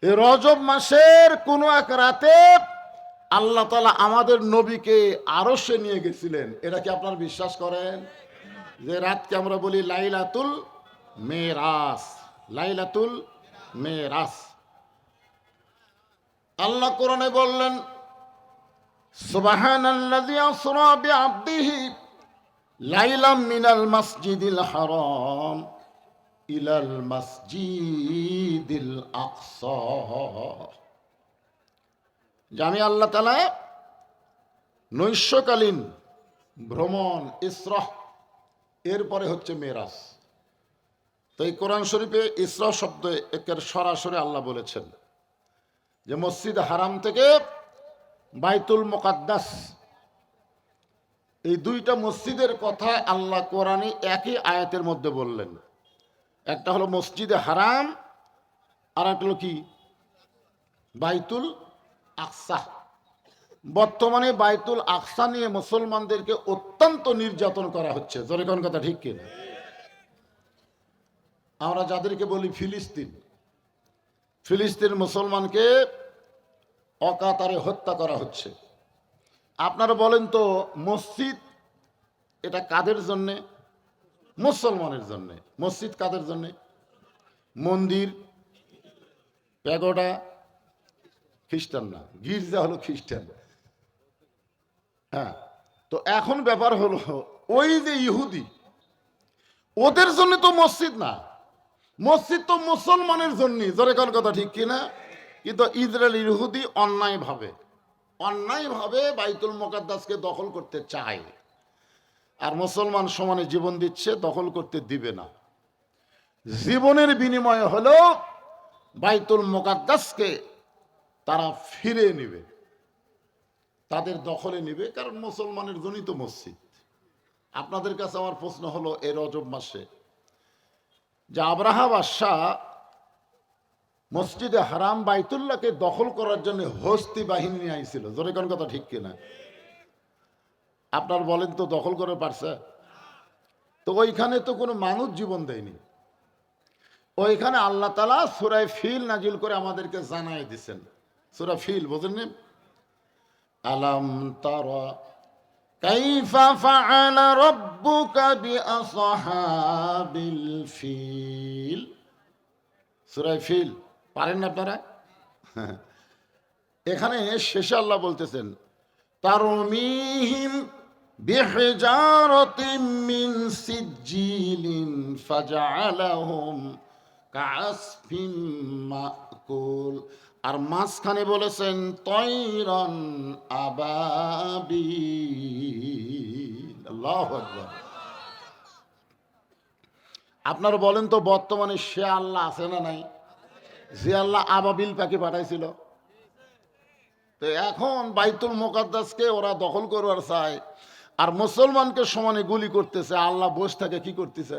[SPEAKER 1] এই রজব মাসের কোনো এক রাতে আল্লাহ তাআলা আমাদের নবীকে আরশে নিয়ে গেছিলেন। এটা কি আপনারা বিশ্বাস করেন? যে রাতকে আমরা বলি লাইলাতুল মেরাজ। লাইলাতুল মেরাজ। আল্লাহ কোরআনে বললেন, সুবহানাল্লাযী আসরা বিআবদিহি লাইলাম মিনাল মাসজিদিল হারাম ইলাল মসজিদিল আকসা, যে আমি আল্লাহ তাআলা নৈশকালীন ভ্রমণ ইসরাহ, এরপরে হচ্ছে মেরাজ। তো এই কোরআন শরীফে ইসরা শব্দ একের সরাসরি আল্লাহ বলেছেন যে মসজিদ হারাম থেকে বাইতুল মুকাদ্দাস, এই দুইটা মসজিদের কথা আল্লাহ কোরআনে একই আয়াতের মধ্যে বললেন। একটা হলো মসজিদে হারাম, আর একটা হলো কি বাইতুল আকসা। বর্তমানে বাইতুল আকসা নিয়ে মুসলমানদেরকে অত্যন্ত নির্যাতন করা হচ্ছে, জোরে কোন কথা ঠিক কিনা? আমরা যাদেরকে বলি ফিলিস্তিন, ফিলিস্তিন মুসলমানকে অকাতরে হত্যা করা হচ্ছে। আপনারা বলেন তো মসজিদ এটা কাদের জন্যে? মুসলমানের জন্যে। মসজিদ কাদের জন্যে? মন্দির প্যাগোডা খ্রিস্টান না, গির্জা হলো খ্রিস্টান। হ্যাঁ, তো এখন ব্যাপার হলো ওই যে ইহুদি, ওদের জন্য তো মসজিদ না, মসজিদ তো মুসলমানের জন্য, জোরে কোন কথা ঠিক কিনা? কিন্তু ইসরায়েল ইহুদি অন্যায়ভাবে বাইতুল মুকাদ্দাসকে দখল করতে চায়, আর মুসলমান সমানে জীবন দিচ্ছে, দখল করতে দিবে না। জীবনের বিনিময়ে হলো বাইতুল মুকাদ্দাসকে তারা ফিরে নেবে, তাদের দখলে নেবে, কারণ মুসলমানের জন্যই তো মসজিদ। আপনাদের কাছে আমার প্রশ্ন হলো, এই রজব মাসে যে আব্রাহা বাদশাহ মসজিদে হারাম বাইতুল্লাহকে দখল করার জন্য হস্তি বাহিনী নিয়ে আইছিল, জোরে কোন কথা ঠিক কিনা? আপনার বলেন তো দখল করে পারছে? তো ওইখানে তো কোনো মানুষ জীবন দেয়নি। ওইখানে আল্লাহ তাআলা সূরা ফিল নাজিল করে আমাদেরকে জানাই দিচ্ছেন। সূরা ফিল বুঝেননি? আলাম তারা কাইফা ফাআলা রাব্বুকা বিআসহাবিল ফিল, সূরা ফিল পারেন না আপনারা? এখানে শেষে আল্লাহ বলতেছেন তারমিহিম বিহিজারাতিন মিন সিজ্জিলিন ফাজআলাহুম কাআসফিন মাকুল, আর মাঝখানে বলেছেন তয়রান আবাবিল। আল্লাহু আকবার। আপনারা বলেন তো বর্তমানে সে আল্লাহ আছে না নাই? যে আল্লাহ আবাবিল পাখি পাঠাইছিল, তো এখন বাইতুল মুকাদ্দাসকে ওরা দখল করবার চায়, আর মুসলমানকে সমানে গুলি করতেছে। আল্লাহ বসে থাকে কি করতেছে?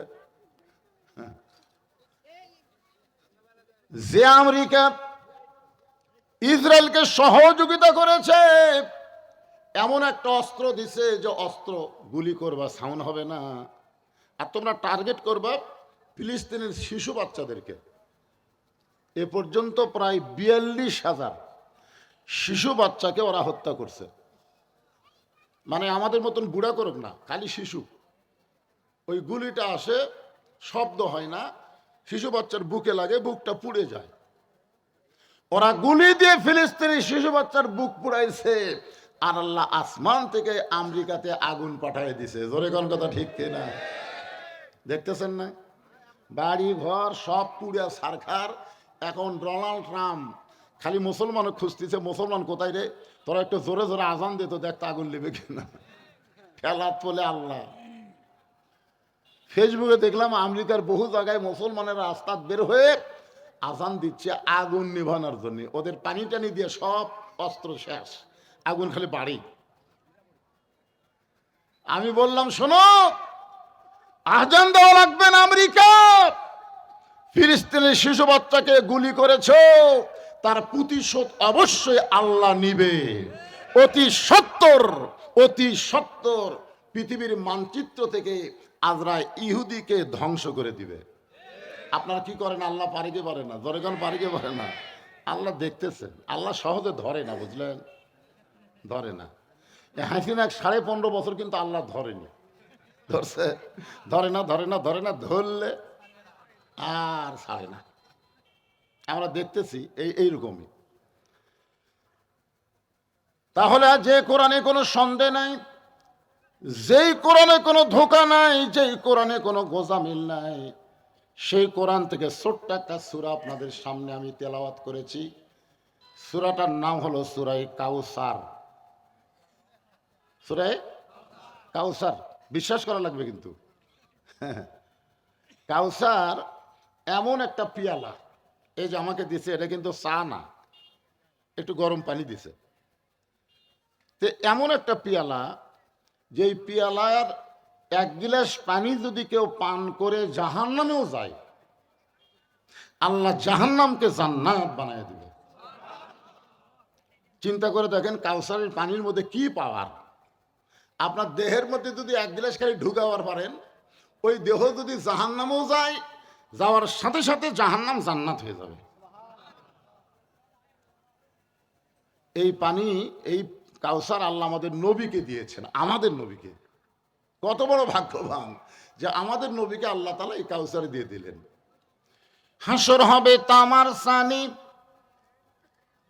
[SPEAKER 1] যে আমেরিকা ইসরায়েলকে সহযোগিতা করেছে, এমন একটা অস্ত্র দিছে যে অস্ত্র গুলি করবা সাউন্ড হবে না, আর তোমরা টার্গেট করবা ফিলিস্তিনের শিশু বাচ্চাদেরকে। এ পর্যন্ত প্রায় ৪২,০০০ শিশু বাচ্চাকে ওরা হত্যা করছে। মানে আমাদের মতন বুড়া করুক না, খালি শিশু। ওই গুলিটা আসে, শব্দ হয় না, শিশু বাচ্চার বুকে লাগে, বুকটা পুড়ে যায়। ওরা গুলি দিয়ে ফিলিস্তিনি শিশু বাচ্চার বুক পুড়াইছে, আর আল্লাহ আসমান থেকে আমেরিকাতে আগুন পাঠিয়ে দিছে। জোরে কোন কথা ঠিক কিনা? দেখতেছেন না? বাড়ি ঘর সব পুড়ে ছারখার। এখন ডোনাল্ড ট্রাম্প খালি মুসলমান খুঁজতেছে, মুসলমান কোথায় রে, তোরা একটু জোরে জোরে আজান দিত, দেখতে আগুন লেবে কিনা। ফেলাত বলে আল্লাহ। ফেসবুকে দেখলাম আমেরিকার বহু জায়গায় মুসলমানের রাস্তা বের হয়ে আজান দিচ্ছে আগুন নিভানোর জন্য। ওদের পানি টানি দিয়ে সব অস্ত্র শেষ, আগুন খালি বাড়ি। আমি বললাম শোনো, আজান দেওয়া লাগবে না। আমেরিকা ফিলিস্তিনের শিশু বাচ্চাকে গুলি করেছো, তার প্রতিশোধ অবশ্যই আল্লাহ নিবে। অতি সত্তর পৃথিবীর মানচিত্র থেকে আজরাইল ইহুদিকে ধ্বংস করে দিবে। আপনারা কি করেন? আল্লাহ পারে কি পারে না? জনগণ পারে কি পারে না? আল্লাহ দেখতেছেন। আল্লাহ সহজে ধরে না, বুঝলেন? ধরে না। হাসিনা 15.5 বছর কিন্তু আল্লাহ ধরেনি। ধরছে? ধরে না, ধরলে আর ছাড়ে না। আমরা দেখতেছি এইরকমই। তাহলে যে কোরআনে কোনো সন্দেহ নাই, যেই কোরআনে কোনো ধোঁকা নাই, যেই কোরআনে কোনো গোজামিল নাই, সেই কোরআন থেকে ছোট্ট একটা সূরা আপনাদের সামনে আমি তেলাওয়াত করেছি। সূরাটার নাম হলো সূরা কাউসার। সূরা কাউসার, বিশ্বাস করা লাগবে কিন্তু। কাউসার এমন একটা পিয়ালা, এই যে আমাকে দিছে, এটা কিন্তু চা না, একটু গরম পানি দিছে। তো এমন একটা পিয়ালা, যেই পিয়ালার এক গিলাস পানি যদি কেউ পান করে জাহান্নামেও যায়, আল্লাহ জাহান্নামকে জান্নাত বানায় দিবে। চিন্তা করে দেখেন কাউসারের পানির মধ্যে কি পাওয়ার। আপনার দেহের মধ্যে যদি এক গিলাস খালি ঢুকাবার পারেন, ওই দেহ যদি জাহান্নামেও যায়, যাওয়ার সাথে সাথে জাহান্নাম জান্নাত হয়ে যাবে। এই পানি, এই কাউসার আল্লাহ আমাদের নবীকে দিয়েছেন, আমাদের নবীকে। কত বড় ভাগ্যবান যে আমাদের নবীকে আল্লাহ তাআলা এই কাউসার দিয়ে দিলেন। হাসর হবে তামার সানি,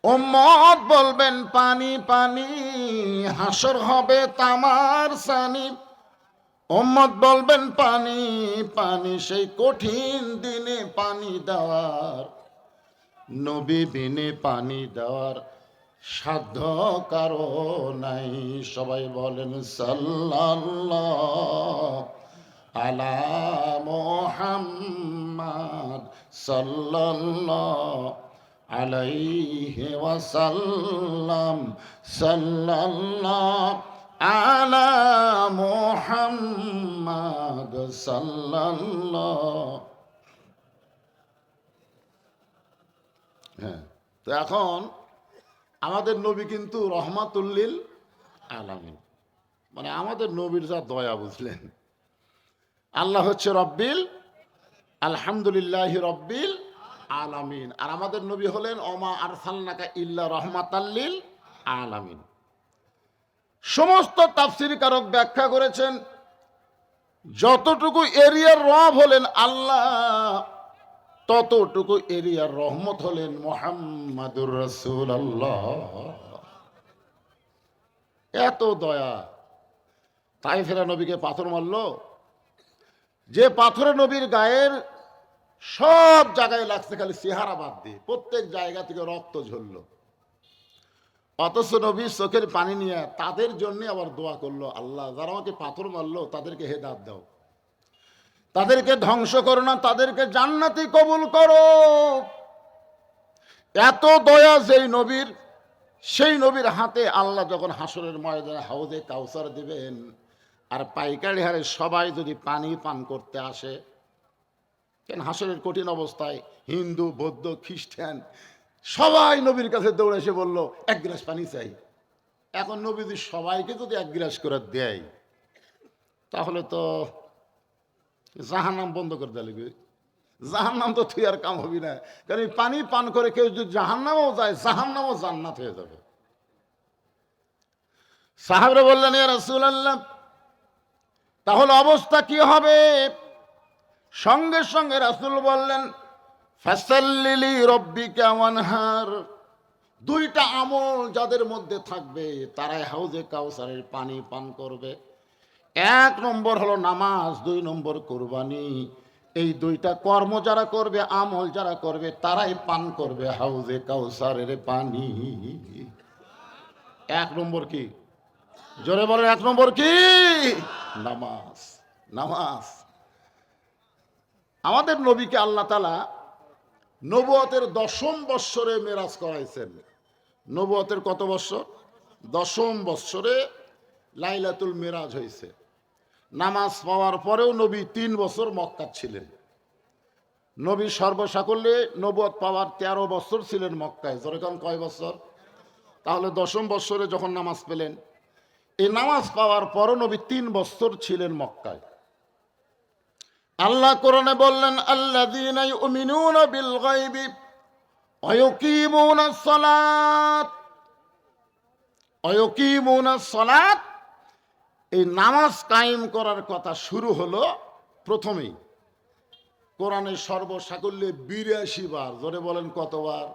[SPEAKER 1] উম্মত বলবেন পানি পানি। হাসর হবে তামার সানি, উম্মত বলবেন পানি পানি। সেই কঠিন দিনে পানি দেওয়ার, নবী বিনে পানি দেওয়ার সাধ্য কারো নাই। সবাই বলেন সাল্লাল্লাহু আলা মুহাম্মাদ সাল্লাল্লাহু আলাইহি ওয়াসাল্লাম। সাল্লাল্লাহু আলা মুহাম্মাদ সাল্লাল্লাহু। হ্যাঁ, তো এখন আমাদের নবী কিন্তু রহমাতুল্লিল আলামিন, মানে আমাদের নবীর যা দয়া, বুঝলেন। আল্লাহ হচ্ছে রব্বিল, আলহামদুলিল্লাহি রব্বিল আলামিন। আর আমাদের নবী হলেন ওমা আরসালনাকা ইল্লা রহমাতাল্লিল আলামিন। সমস্ত তাফসীর কারক ব্যাখ্যা করেছেন, যতটুকু এরিয়ার রব হলেন আল্লাহ, ততটুকু এরিয়ার রহমত হলেন মুহাম্মাদুর রাসূলুল্লাহ। এত দয়া। তায়েফেরা নবীকে পাথর মারলো, যে পাথরে নবীর গায়ের সব জায়গায় লাগছে, খালি চেহারা বাদ দিয়ে প্রত্যেক জায়গা থেকে রক্ত ঝরল। অথচ নবী চোখের পানি নিয়ে তাদের জন্য আবার দোয়া করলো, আল্লাহ যারা আমাকে পাথর মারলো তাদেরকে হেদায়েত দাও, তাদেরকে ধ্বংস করো না, তাদেরকে জান্নাতি কবুল করো। এত দয়া যেই নবীর, সেই নবীর হাতে আল্লাহ যখন হাসরের ময়দানে হাউজে কাউসার দিবেন, আর পাইকারি হারে সবাই যদি পানি পান করতে আসে, কেন হাসরের কঠিন অবস্থায় হিন্দু, বৌদ্ধ, খ্রিস্টান সবাই নবীর কাছে দৌড়ে এসে বলল এক গ্লাস পানি চাই। এখন নবী যদি সবাইকে যদি এক গ্লাস করে দেয়, তাহলে তো জাহান্নাম বন্ধ করে দেওয়া লাগবে। জাহান্নাম তো তুই আর কাম হবি না, কারণ এই পানি পান করে কেউ যদি জাহান্নামেও যায়, জাহান্নামও জান্নাত হয়ে যাবে। সাহাবরা বললেন ইয়া রাসূলুল্লাহ, তাহলে অবস্থা কি হবে? সঙ্গে সঙ্গে রাসূল বললেন ফাসাল্লি রব্বিকা ওয়ানহার। দুইটা আমল যাদের মধ্যে থাকবে তারাই হাউজে কাউসারের পানি পান করবে। এক নম্বর হলো নামাজ, দুই নম্বর কুরবানি। এই দুইটা কর্ম যারা করবে, আমল যারা করবে, তারাই পান করবে হাউজে কাউসারের পানি। এক নম্বর কি? জোরে বলেন, এক নম্বর কি? নামাজ। নামাজ। আমাদের নবীকে আল্লাহ তাআলা নবুয়তের 10ম বৎসরে মেরাজ করাইছেন। নবুয়তের কত বৎসর? 10ম বৎসরে লাইলাতুল মেরাজ হয়েছে। নামাজ পাওয়ার পরেও নবী 3 বছর মক্কা ছিলেন। নবী সর্বসাকল্যে নবুয়ত পাওয়ার 13 বছর ছিলেন মক্কায়। যেরকম কয় বছর? তাহলে 10ম বৎসরে যখন নামাজ পেলেন, এই নামাজ পাওয়ার পরও নবী 3 বছর ছিলেন মক্কায়। আল্লাহ কোরআনে বললেন আল্লাযীনা ইউমিনুনা বিল গায়বি ওয়া ইউকিমুনাস সালাত। ওয়া ইউকিমুনাস সালাত, এই নামাজ কায়েম করার কথা শুরু হলো প্রথমেই কোরআনের সর্বসাকল্যে 82 বার। জোরে বলেন কতবার?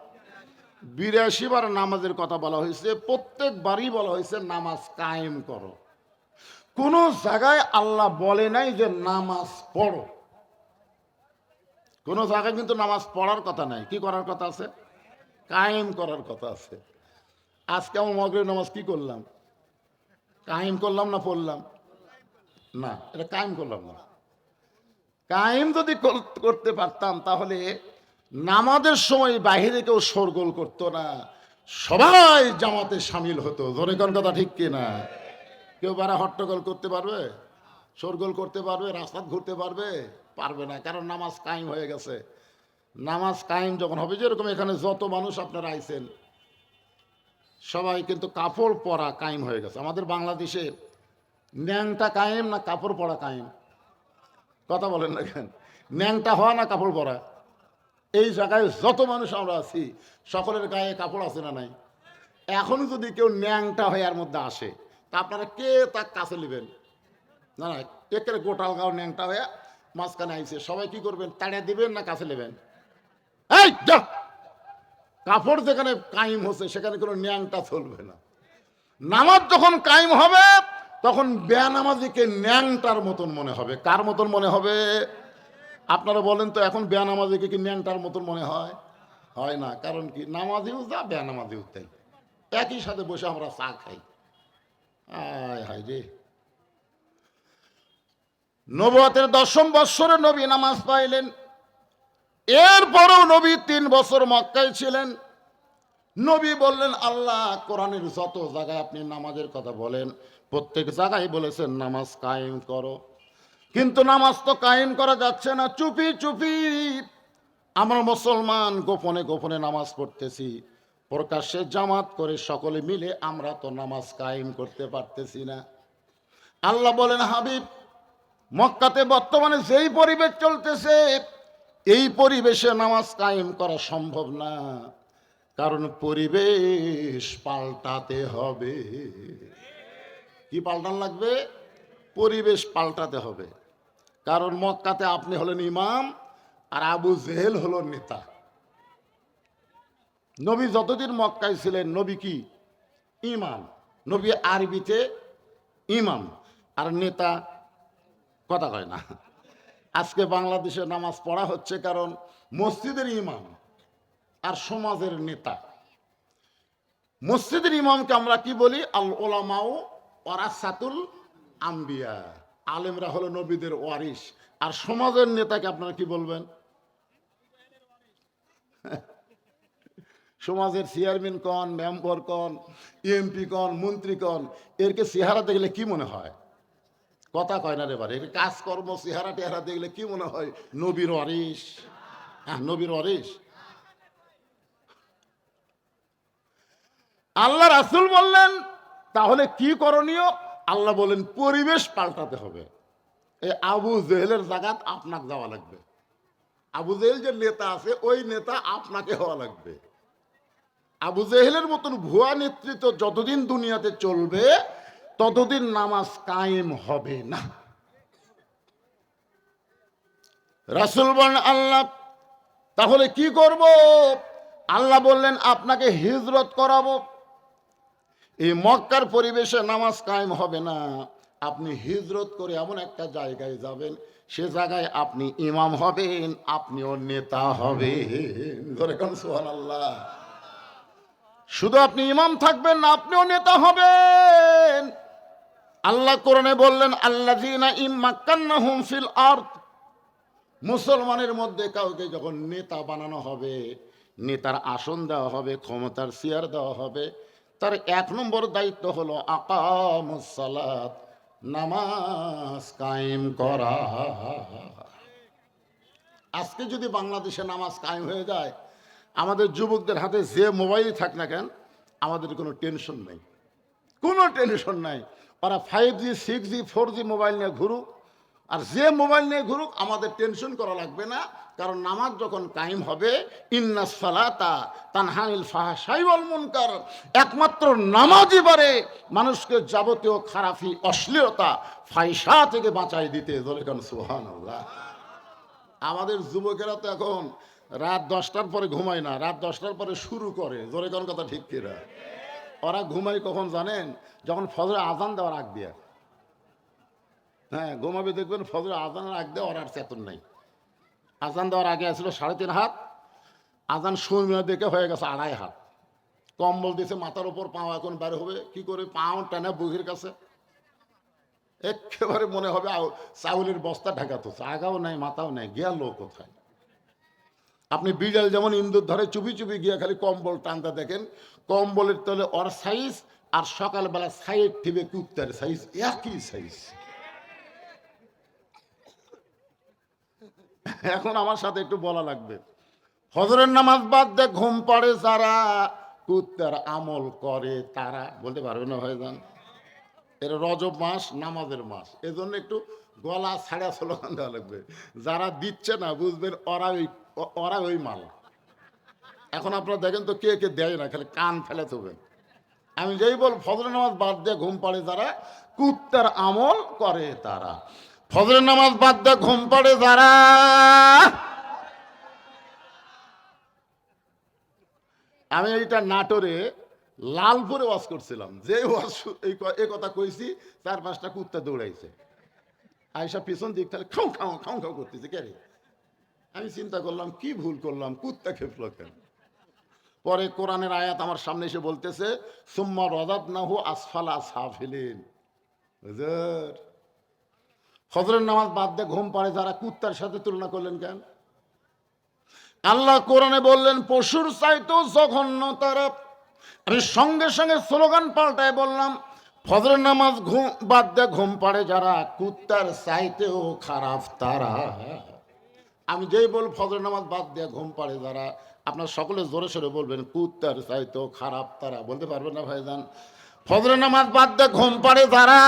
[SPEAKER 1] 82 বার নামাজের কথা বলা হয়েছে। প্রত্যেকবারই বলা হয়েছে নামাজ কায়েম করো। কোন জায়গায় আল্লাহ বলে নাই যে নামাজ পড়ো। কোনো জায়গায় কিন্তু নামাজ পড়ার কথা নাই, কি করার কথা আছে? কায়েম করার কথা আছে। আজকে আমার মাগরিব নামাজ কি করলাম? কায়েম করলাম না পড়লাম? না, এটা কায়েম করলাম না। কায়েম যদি করতে পারতাম তাহলে নামাজের সময় বাহিরে কেউ শোরগোল করতো না, সবাই জামাতে সামিল হতো। জোরে কোন কথা ঠিক কিনা? কেউ বারা হট্টগোল করতে পারবে? শোরগোল করতে পারবে? রাস্তা ঘুরতে পারবে? পারবে না, কারণ নামাজ কায়েম হয়ে গেছে। নামাজ কায়েম যখন হবে, যেরকম এখানে যত মানুষ আপনারা আইছেন সবাই কিন্তু কাপড় পরা কায়েম হয়ে গেছে। আমাদের বাংলাদেশে ন্যাংটা কায়েম না কাপড় পরা কায়েম? কথা বলেন না কেন? ন্যাংটা হওয়া না কাপড় পরা? এই জায়গায় যত মানুষ আমরা আছি সকলের গায়ে কাপড় আছে না নাই? এখন যদি কেউ ন্যাংটা হয়ে এর মধ্যে আসে, তা আপনারা কে তার কাছে নেবেন? না না, একের গোটাল গাও ন্যাংটা হয়ে মাঝখানে আইছে, সবাই কি করবেন? তাড়িয়ে দিবেন না কাছে নেবেন? এই যা, কাপড় যেখানে কায়েম হচ্ছে সেখানে কোনো ন্যাংটা চলবে না। নামাজ যখন কায়েম হবে তখন বেনামাজিকে ন্যাংটার মতন মনে হবে। কার মতন মনে হবে? আপনারা বলেন তো, এখন বেনামাজিকে কি ন্যাংটার মতন মনে হয়? হয় না। কারণ কি? নামাজিও যা বেনামাজিও তাই, একই সাথে বসে আমরা চা খাই। আয় হায় রে! নবুয়তের 10ম বৎসরে নবী নামাজ পাইলেন। এরপরেও নবী 3 বছর মক্কায় ছিলেন। নবী বললেন, আল্লাহ কোরআনের যত জায়গায় আপনি নামাজের কথা বলেন প্রত্যেক জায়গায় বলেছেন নামাজ কায়েম করো, কিন্তু নামাজ তো কায়েম করা যাচ্ছে না। চুপি চুপি আমরা মুসলমান গোপনে গোপনে নামাজ পড়তেছি, প্রকাশ্যে জামাত করে সকলে মিলে আমরা তো নামাজ কায়েম করতে পারতেছি না। আল্লাহ বলেন, হাবিব, মক্কাতে বর্তমানে যেই পরিবেশ চলতেছে এই পরিবেশে নামাজ কায়েম করা সম্ভব না, কারণ পরিবেশ পাল্টাতে হবে। কি পাল্টান লাগবে? পরিবেশ পাল্টাতে হবে। কারণ মক্কাতে আপনি হলেন ইমাম আর আবু জেহেল হলো নেতা। নবী যতদিন মক্কায় ছিলেন নবী কি? ইমাম। নবী আরবিতে ইমাম, আর নেতা কথা কয় না। আজকে বাংলাদেশে নামাজ পড়া হচ্ছে কারণ মসজিদের ইমাম আর সমাজের নেতা। মসজিদের ইমামকে আমরা কি বলি? আল ওলামাউ ওয়ারাসাতুল আম্বিয়া, আলেমরা হলো নবীদের ওয়ারিস। আর সমাজের নেতাকে আপনারা কি বলবেন? সমাজের চেয়ারম্যান কন, মেম্বার কন, এমপি কন, মন্ত্রী কন, এরকে চেহারা দেখলে কি মনে হয়? কথা কয় না রে বারে। এর কাজকর্ম চেহারা টেহারা দেখলে কি মনে হয়? নবীর ওয়ারিস। হ্যাঁ, নবীর ওয়ারিস। আল্লাহ রাসূল বললেন, তাহলে কি করণীয়? আল্লাহ বলেন, পরিবেশ পাল্টাতে হবে। এই আবু জেহেলের জায়গাত আপনাকে যাওয়া লাগবে। আবু জেহেল যে নেতা আছে ওই নেতা আপনাকে হওয়া লাগবে। আবু জেহেলের মতন ভুয়া নেতৃত্ব যতদিন দুনিয়াতে চলবে ততদিন নামাজ কায়েম হবে না। রাসূল বলেন, আল্লাহ তাহলে কি করব? আল্লাহ বললেন, আপনাকে হিজরত করাবো। এই মক্কার পরিবেশে নামাজ কায়েম হবে না, আপনি হিজরত করে এমন একটা জায়গায় যাবেন, সে জায়গায় আপনি ইমাম হবেন, আপনিও নেতা হবেন। ধরে কোন সুবহানাল্লাহ। শুধু আপনি ইমাম থাকবেন না, আপনিও নেতা হবেন। আল্লাহ কোরআনে বললেন, আল্লাযীনা ইম্মাক্কান্নাহুম ফিল আরদ, মুসলমানের মধ্যে কাউকে যখন নেতা বানানো হবে, নেতার আসন দেওয়া হবে, ক্ষমতার চেয়ার দেওয়া হবে, তার 1 নম্বর দায়িত্ব হলো আকামুস সালাত, নামাজ কায়েম করা। আজকে যদি বাংলাদেশে নামাজ কায়েম হয়ে যায়, আমাদের যুবকদের হাতে যে মোবাইল থাক না কেন, আমাদের কোনো টেনশন নেই, কোনো টেনশন নাই। ওরা 5G 6G 4G মোবাইল নিয়ে ঘুরুক, আর যে মোবাইল নিয়ে ঘুরুক, আমাদের টেনশন করা লাগবে না। কারণ নামাজ যখন কায়েম হবে, ইন্নাস সালাতা তানহা আনিল ফাহশাই ওয়াল মুনকার, একমাত্র নামাজই পারে মানুষকে যাবতীয় খারাপি, অশ্লীলতা, ফাহিশা থেকে বাঁচাই দিতে। বলেন সুবহানাল্লাহ। আমাদের যুবকেরা তো এখন রাত 10টার পরে ঘুমায় না, রাত 10টার পরে শুরু করে। জোরে কোন কথা ঠিক কিনা? ওরা ঘুমায় কখন জানেন? যখন ফজরে আজান দেওয়ার আগ দিয়ে। হ্যাঁ, ঘুমাবে দেখবেন ফজরে আজানের আগ দিয়ে ওর আর চেতন নাই। আজান দেওয়ার আগে আসছিল 3.5 হাত, আজান শুনে দেখে হয়ে গেছে 2.5 হাত। কম্বল দিয়েছে মাথার উপর, পাও এখন বের হবে কি করে, পাও টানা বুকের কাছে, একেবারে মনে হবে চাউলের বস্তা ঢাকাতো, আগাও নাই মাথাও নাই, গেল কোথায়। আপনি বিড়াল যেমন ইন্দুর ধরে চুপি চুপি গিয়ে খালি কম্বল টানতে দেখেন, কম্বলের তলে ওর সাইজ আর সকালবেলা সাইড থেকে কুত্তার সাইজ একই সাইজ। এখন আমার সাথে একটু বলা লাগবে, ফজরের নামাজ বাদ দিয়ে ঘুম পড়ে যারা, কুত্তার আমল করে তারা। বলতে পারবে না ভাইজান? এর রজব মাস নামাজের মাস, এজন্য একটু গলা ছাড়া স্লোগান দেওয়া লাগবে। যারা দিচ্ছে না বুঝবেন ওরা ওই মাল। এখন আপনারা দেখেন তো কে কে দেয় না, খালি কান ফেলে থবেন। আমি যেই বল ফজরের নামাজ বাদ দিয়ে ঘুম পড়ে যারা, কুত্তার আমল করে তারা। ফজরের নামাজ বাদ দিয়ে ঘুম পড়ে যারা, আমি এইটা নাটোরে লালপুরে ওয়াজ করছিলাম, যে ওয়াজ এই কথা কইছি 4-5টা কুত্তা দৌড়াইছে, আয়সা পিছন দিক তাহলে খাও খাও খাও খাও করতেছে কে রে। আমি চিন্তা করলাম কি ভুল করলাম, কুত্তা খেপলো কেন। পরে কোরআনের আয়াত আমার সামনে এসে বলতেছে, সুম্মা রাদাদনাহু আসফালা সাফিলিন। হুজুর, ফজরের নামাজ বাদ দিয়ে ঘুম পাড়ে যারা, কুত্তার সাথে তুলনা করলেন কেন? আল্লাহ কোরআনে বললেন পশুর চাইতেও জঘন্য তারা। আমি সঙ্গে সঙ্গে স্লোগান পাল্টায় বললাম, ফজরের নামাজ বাদ দিয়ে ঘুম পাড়ে যারা, কুত্তার চাইতেও খারাপ তারা। আমি যেই বল ফজরের নামাজ বাদ দিয়ে ঘুম পাড়ে যারা, আপনার সকলে জোরে সোরে বলবেন কুত্তার চাইতেও খারাপ তারা। বলতে পারবেন না ভাইজান? ফজরের নামাজ বাদ দিয়ে ঘুম পাড়ে যারা,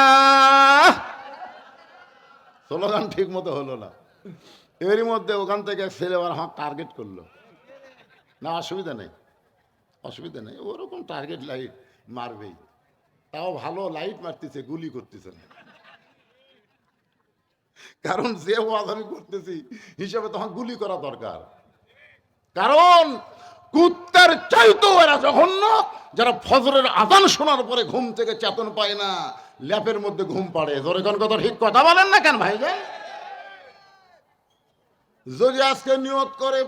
[SPEAKER 1] স্লোগান ঠিক মতো হলো না। এরই মধ্যে ওখান থেকে ছেলে আবার আমার টার্গেট করলো। না অসুবিধা নেই, অসুবিধা নেই, ওরকম টার্গেট লাইট মারবেই। তাও ভালো লাইট মারতেছে, গুলি করতেছে না। কারণ যে ওয়াজ আমি করতেছি হিসাবে তখন গুলি করা দরকার। কারণ কুত্তার চাইতেও এরা জঘন্য যারা ফজরের আজান শোনার পরে ঘুম থেকে চেতন পায় না, ল্যাপের মধ্যে ঘুম পাড়ে। জোরে কোন কথা, ঠিক কথা বলেন না কেন ভাই? যদি আজকে নিয়ত করে,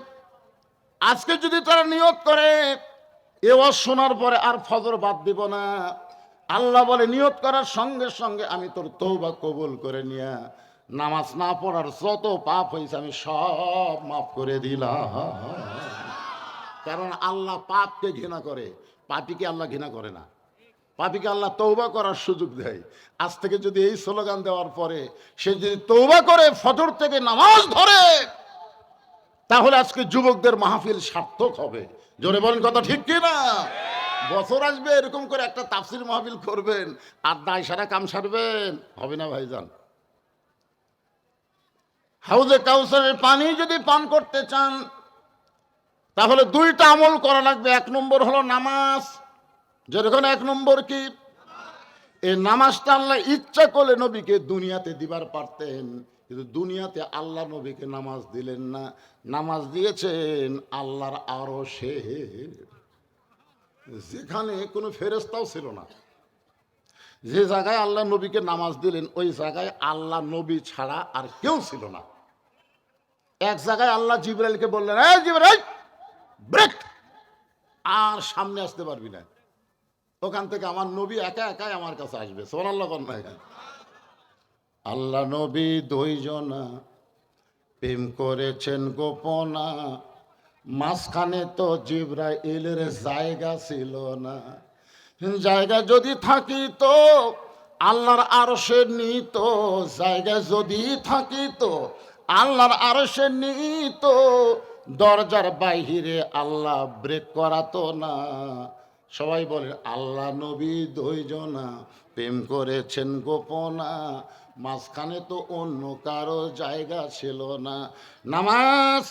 [SPEAKER 1] আজকে যদি তারা নিয়ত করে এ ওয়াজ শোনার পরে আর ফজর বাদ দিব না, আল্লাহ বলে নিয়ত করার সঙ্গে সঙ্গে আমি তোর তওবা কবুল করে নিয়া নামাজ না পড়ার যত পাপ হয়েছে আমি সব মাফ করে দিলাম। কারণ আল্লাহ পাপকে ঘৃণা করে, পাপীকে আল্লাহ ঘৃণা করে না। পাপীকে আল্লাহ তওবা করার সুযোগ দেয়। আজ থেকে যদি এই স্লোগান দেওয়ার পরে সে যদি তওবা করে ফজর থেকে নামাজ ধরে, তাহলে আজকে যুবকদের মাহফিল সার্থক হবে। জোরে বলেন কথা ঠিক কি না? বছর আসবে এরকম করে একটা তাফসির মাহফিল করবেন আর দায় সারা কাম সারবেন, হবে না ভাইজান। হাউজে কাউসারের পানি যদি পান করতে চান তাহলে 2টা আমল করা লাগবে। 1 নম্বর হলো নামাজ। যেরকম 1 নম্বর কি? এই নামাজটা আল্লাহ ইচ্ছা করলে নবীকে দুনিয়াতে দিবার পারতেন, কিন্তু দুনিয়াতে আল্লাহ নবীকে নামাজ দিলেন না। নামাজ দিয়েছেন আল্লাহর আরশে, যেখানে কোনো ফেরেশতাও ছিল না। যে জায়গায় আল্লাহ নবীকে নামাজ দিলেন ওই জায়গায় আল্লাহ নবী ছাড়া আর কেউ ছিল না। এক জায়গায় আল্লাহ জিবরাইলকে বললেন, এই জিবরাইল ব্রেক, আর সামনে আসতে পারবি না। ওখান থেকে আমার নবী একা একাই আমার কাছে আসবে। সুবহানাল্লাহ বলেন। আল্লাহ নবী 2 জনা প্রেম করেছেন গোপনা, মাঝখানে তো জিবরাইলের জায়গা ছিল না। জায়গা যদি থাকিত আল্লাহর আরশে নিত, জায়গা যদি থাকিত আল্লাহর আরশে নিত, দরজার বাইরে আল্লাহ ব্রেক করাতো না। সবাই বলে আল্লাহ নবী 2 জনা প্রেম করেছেন গোপনা, মাঝখানে তো অন্য কারো জায়গা ছিল না। নামাজ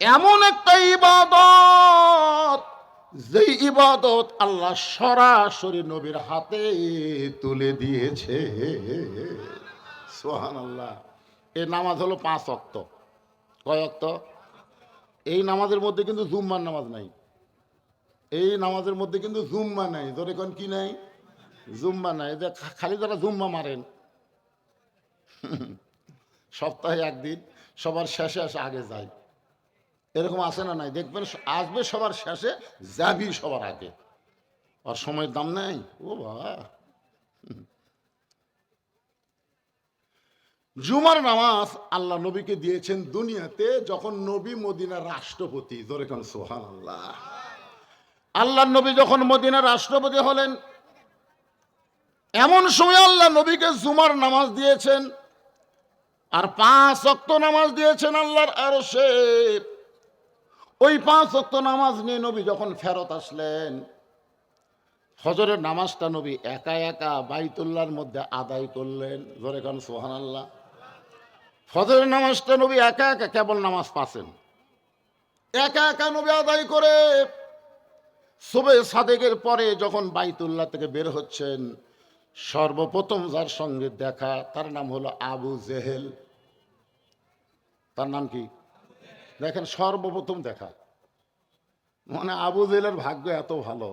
[SPEAKER 1] এমন একটা ইবাদত, যেই ইবাদত আল্লাহ সরাসরি নবীর হাতে তুলে দিয়েছে। সুবহানাল্লাহ। এই নামাজ হলো 5 ওয়াক্ত। কয় ওয়াক্ত? এই নামাজের মধ্যে কিন্তু জুম্মার নামাজ নাই। এই নামাজের মধ্যে কিন্তু জুম্মা নাই। ধরে কোন কি নাই? জুম্মা নাই। যে খালি যারা জুম্মা মারেন সপ্তাহে 1 দিন, সবার শেষে আসে আগে যায়, এরকম আছে না নাই? দেখবেন আসবে সবার শেষে, যাবি সবার আগে, আর সময়ের দাম নেই। ও বাবা, জুমার নামাজ আল্লাহ নবীকে দিয়েছেন দুনিয়াতে যখন নবী মদিনার রাষ্ট্রপতি। জোরে কোন সুবহানাল্লাহ। আল্লাহ নবী যখন মদিনার রাষ্ট্রপতি হলেন, এমন সময় আল্লাহ নবীকে জুমার নামাজ দিয়েছেন, আর 5 ওয়াক্ত নামাজ দিয়েছেন আল্লাহর আরশে। ওই 5 ওয়াক্ত নামাজ নিয়ে নবী যখন ফেরত আসলেন, ফজরের নামাজটা নবী একা একা বাইতুল্লাহর মধ্যে আদায় করলেন। জোরে কোন সুবহানাল্লাহ। ফজরের নামাজটা নবী একা একা কেবল নামাজ পাচ্ছেন, একা একা নবী আদায় করে সুবে সাদেকের পরে যখন বাইতুল্লাহ থেকে বের হচ্ছেন, সর্বপ্রথম যার সঙ্গে দেখা তার নাম হলো আবু জেহেল। তার নাম কি? দেখেন, সর্বপ্রথম দেখা, মানে আবু জেহেলের ভাগ্য এত ভালো,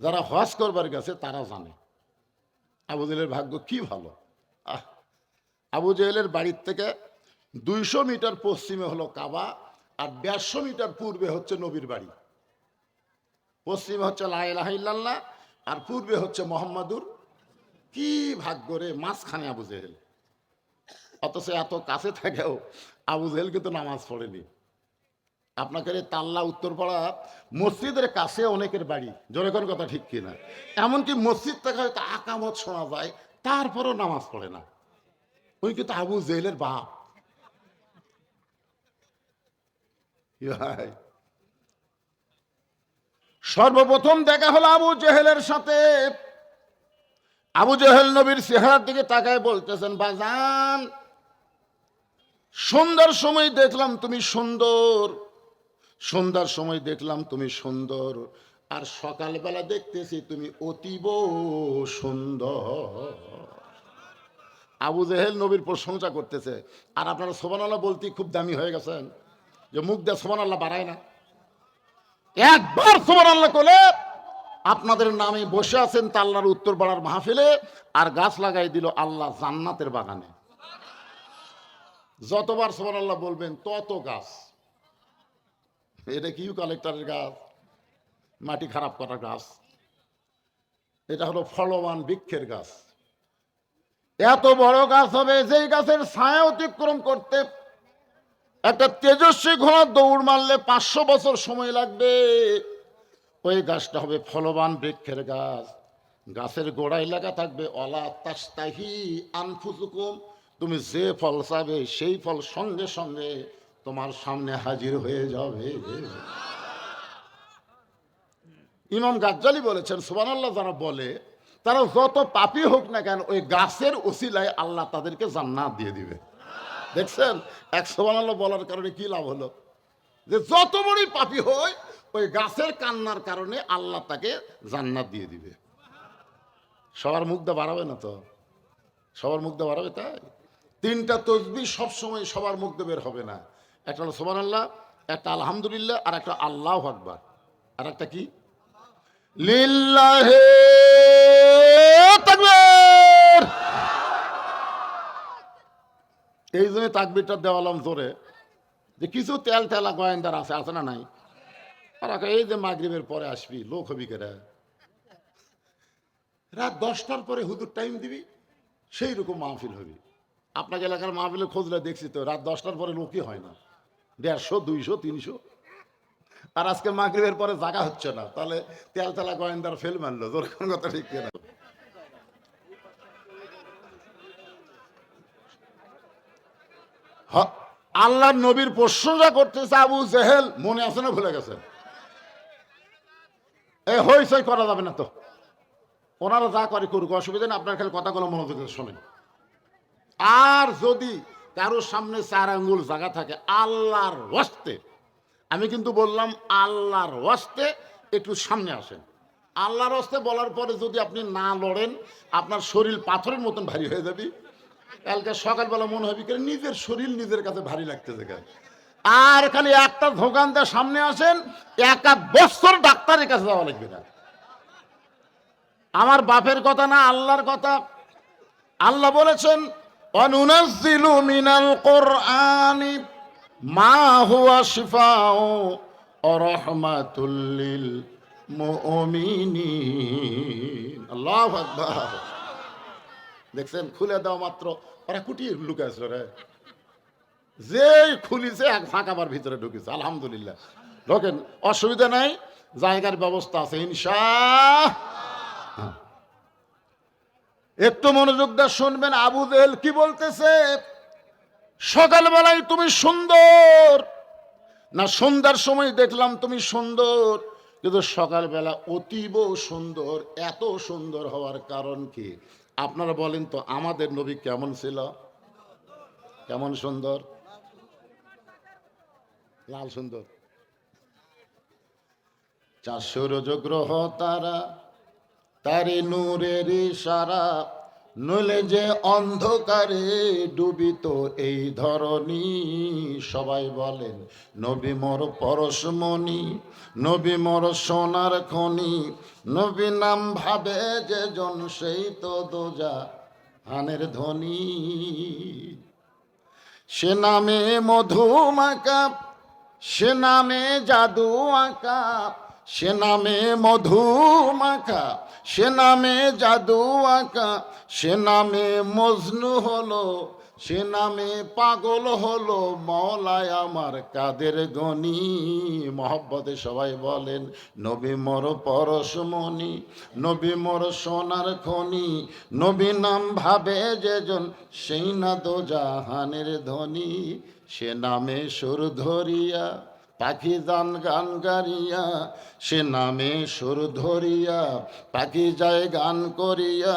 [SPEAKER 1] যারা হজ করবার গেছে তারা জানে আবু জেহেলের ভাগ্য কি ভালো। আবু জেহেলের বাড়ির থেকে 200 মিটার পশ্চিমে হলো কাবা, আর 150 মিটার পূর্বে হচ্ছে নবীর বাড়ি। পশ্চিমে হচ্ছে লা ইলাহা ইল্লাল্লাহ, আর পূর্বে হচ্ছে মুহাম্মাদুর। কি ভাগ্য রে, মাঝখানে আবু জেহেল। অথচ এত কাছে থেকেও আবু জেহেল কিন্তু নামাজ পড়েনি। আপনাকে তাল্লা উত্তরপাড়া মসজিদের কাছে অনেকের বাড়ি, জোরে কোন কথা ঠিক কিনা? এমনকি মসজিদ থেকে হয়তো আকামত শোনা যায়, তারপরও নামাজ পড়ে না। ওই কিন্তু আবু জেহেলের বাপ। সর্বপ্রথম দেখা হলো আবু জেহেলের সাথে। আবু জেহেল নবীর চেহারার দিকে তাকায় বলতেছেন, বাজান, সন্ধ্যার সময় দেখলাম তুমি সুন্দর, সন্ধ্যার সময় দেখলাম তুমি সুন্দর, আর সকালবেলা দেখতেছি তুমি অতীব সুন্দর। আবু জেহেল নবীর প্রশংসা করতেছে, আর আপনারা সুবহানাল্লাহ বলতে খুব দামি হয়ে গেছেন, যে মুখ দিয়ে সুবহানাল্লাহ বাড়ায় না। একবার সুবহানাল্লাহ বলে আপনাদের নামে বসে আছেন তা আল্লাহর উত্তর পাড়ার মাহফিলে, আর গাছ লাগাই দিল আল্লাহ জান্নাতের বাগানে। যতবার সুবহানাল্লাহ বলবেন তত গাছ। এটা কি কালেক্টরের গাছ, মাটি খারাপ করা গাছ? এটা হলো ফলবান বৃক্ষের গাছ। এত বড় গাছ হবে যেই গাছের ছায়া অতিক্রম করতে একটা তেজস্বী ঘোড়া দৌড় মারলে 500 বছর সময় লাগবে। ওই গাছটা হবে ফলবান বৃক্ষের গাছ। গাছের গোড়ায় লাগা থাকবে অলা তাস্তাহি আনফুসুকুম, তুমি যে ফল চাবে সেই ফল সঙ্গে সঙ্গে তোমার সামনে হাজির হয়ে যাবে। ইমাম গাজ্জালি বলেছেন, সুবহানাল্লাহ যারা বলে তারা যত পাপী হোক না কেন, ওই গাছের ওসিলায় আল্লাহ তাদেরকে জান্নাত দিয়ে দিবে। দেখছেন, এক সুবহানাল্লাহ বলার কারণে কি লাভ হলো? যে যত বড়ই পাপী হয়, ওই গাছের কান্নার কারণে আল্লাহ তাকে জান্নাত দিয়ে দিবে। সবার মুখ দিয়ে বাড়াবে না তো, সবার মুখ দিয়ে বাড়াবে? তাই 3টা তাসবিহ সবসময় সবার মুখ দিয়ে বের হবে না। একটা হলো সুবহানাল্লাহ, একটা আলহামদুলিল্লাহ, আর একটা আল্লাহু আকবার, আর একটা কি লিল্লাহি তাকবীর। এই জন্য তাকবীরটা দেওয়ালাম জোরে, যে কিছু তেল তেলা গোয়েন্দার আছে, আছে না নাই? আর এই যে মাগরিবের পরে আসবি, লোক হবি কেরা, রাত 10টার পরে হুজুর টাইম দিবি, সেই রকম মাহফিল হবি। আপনাকে এলাকার মাহফিলে খোঁজলে দেখছি তো রাত 10টার পরে লোকই হয় না, 150, 200, 300। আর আজকে মাগরিবের পরে জায়গা হচ্ছে না, তাহলে তেল তেলা গোয়েন্দার ফেল মারলো, জোর কোন কথা ঠিক কিনা? আল্লাহ নবীর প্রশংসা করতেছে আবু জেহেল, মনে আছে না ভুলে গেছেন? এই হইচই করা যাবে না তো, ওনারা যা করে করুক, অসুবিধা নেই, আপনার খালি কথাগুলো মনোযোগ দিয়ে শোনেন। আর যদি কারোর সামনে 4 আঙ্গুল জায়গা থাকে, আল্লাহর ওয়াস্তে, আমি কিন্তু বললাম আল্লাহর ওয়াস্তে একটু সামনে আসেন। আল্লাহর ওয়াস্তে বলার পরে যদি আপনি না লড়েন, আপনার শরীর পাথরের মতন ভারী হয়ে যাবে। কালকে সকালবেলা মনে হবে নিজের শরীর নিজের কাছে ভারী লাগতেছে। আর খালি একটা দোকান দিয়ে সামনে আসেন, 1 বছর ডাক্তারের কাছে যাওয়া লাগবে না। আমার বাপের কথা না, আল্লাহর কথা। আল্লাহ বলেছেন, অনুনাজ্জিলু মিনাল কুরআনি মা হুয়া শিফাউ ওয়া রাহমাতুল লিল মুমিনিন। আল্লাহু আকবার। দেখছেন, খুলে দাও মাত্র ওরা কুটি লুকাইছে রে, যে খুলিছে এক ফাঁকাবার ভিতরে ঢুকেছে। আলহামদুলিল্লাহ, ঢোকেন, অসুবিধা নাই, জায়গার ব্যবস্থা আছে ইনশাআল্লাহ। একটু মনোযোগ দিয়ে শুনবেন, আবু জেহেল কি বলতেছে। সকালবেলায় তুমি সুন্দর না, সন্ধ্যার সময় দেখলাম তুমি সুন্দর, কিন্তু সকালবেলা অতীব সুন্দর। এত সুন্দর হওয়ার কারণ কি আপনারা বলেন তো? আমাদের নবী কেমন ছিল? কেমন সুন্দর? লাল সুন্দর। 400 রজগ্রহ তারা, তারে নূরের ইশারা, নইলে যে অন্ধকারে ডুবিত এই ধরনী। সবাই বলেন নবী মোর পরশমণি, নবী মোর সোনার খনি, নবী নাম ভাবে যে জন সেই তো দোজা হানের ধ্বনি। সে নামে মধু মাকা, সে নামে জাদু আঁকা, সে নামে মধু মাখা, সে নামে জাদু আঁকা, সে নামে মজনু হলো, সে নামে পাগল হলো মওলায় আমার কাদের গনি। মহব্বতে সবাই বলেন নবী মোর পরশমণি, নবী মোর সোনার খনি, নবী নাম ভাবে যেজন সেই না দো জাহানের ধনী। সে নামে সুর ধরিয়া পাখি যান গান গারিয়া, সে নামে সুর ধরিয়া পাখি যায় গান করিয়া,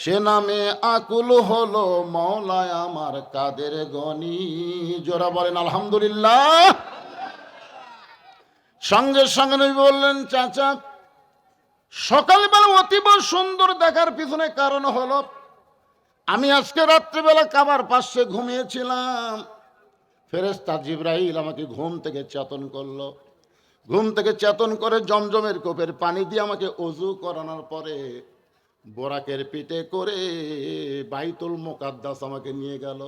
[SPEAKER 1] সে নামে আকুল হলো মওলায় আমার কাদের গনি। জোরা বলেন আলহামদুলিল্লাহ। সঙ্গে সঙ্গে নবী বললেন, চাচা সকালবেলা অতীব সুন্দর দেখার পিছনে কারণ হলো আমি আজকে রাত্রিবেলা কাবার পাশে ঘুমিয়েছিলাম। ফেরেশতা জিবরাইল আমাকে ঘুম থেকে চেতন করলো। ঘুম থেকে চেতন করে জমজমের কোপের পানি দিয়ে আমাকে ওযু করানোর পরে বোরাকের পিঠে করে বাইতুল মুকাদ্দাস আমাকে নিয়ে গেল।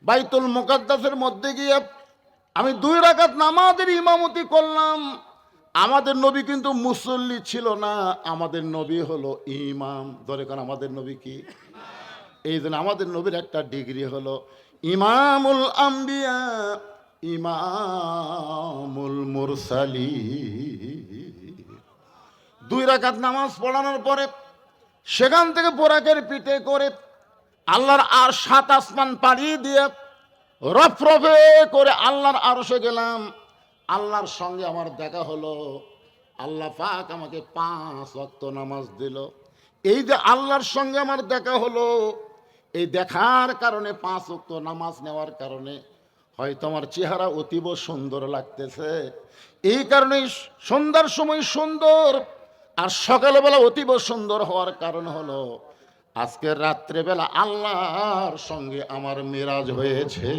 [SPEAKER 1] বাইতুল মুকাদ্দাসের মধ্যে গিয়ে আমি 2 রাকাত নামাজের ইমামতি করলাম। আমাদের নবী কিন্তু মুসল্লি ছিল না, আমাদের নবী হলো ইমাম। ধরে কারণ আমাদের নবী কি? এই জন্য আমাদের নবীর একটা ডিগ্রি হলো ইমামুল আম্বিয়া, ইমামুল মুরসালিন। 2 রাকাত নামাজ পড়ানোর পরে সেখান থেকে বোরাকের পিঠে করে আল্লাহর আর 7 আসমান পাড়ি দিয়ে রফরফে করে আল্লাহর আরশে গেলাম। আল্লাহর সঙ্গে আমার দেখা হলো। আল্লাহ পাক আমাকে 5 ওয়াক্ত নামাজ দিল। এই যে আল্লাহর সঙ্গে আমার দেখা হলো, এই দেখার কারণে 5 ওয়াক্ত নামাজ নেওয়ার কারণে হয়তো আমার চেহারা অতীব সুন্দর লাগতেছে। এই কারণেই সন্ধ্যার সময় সুন্দর আর সকালবেলা অতীব সুন্দর হওয়ার কারণ হলো আজকের রাত্রেবেলা আল্লাহর সঙ্গে আমার মেরাজ হয়েছে।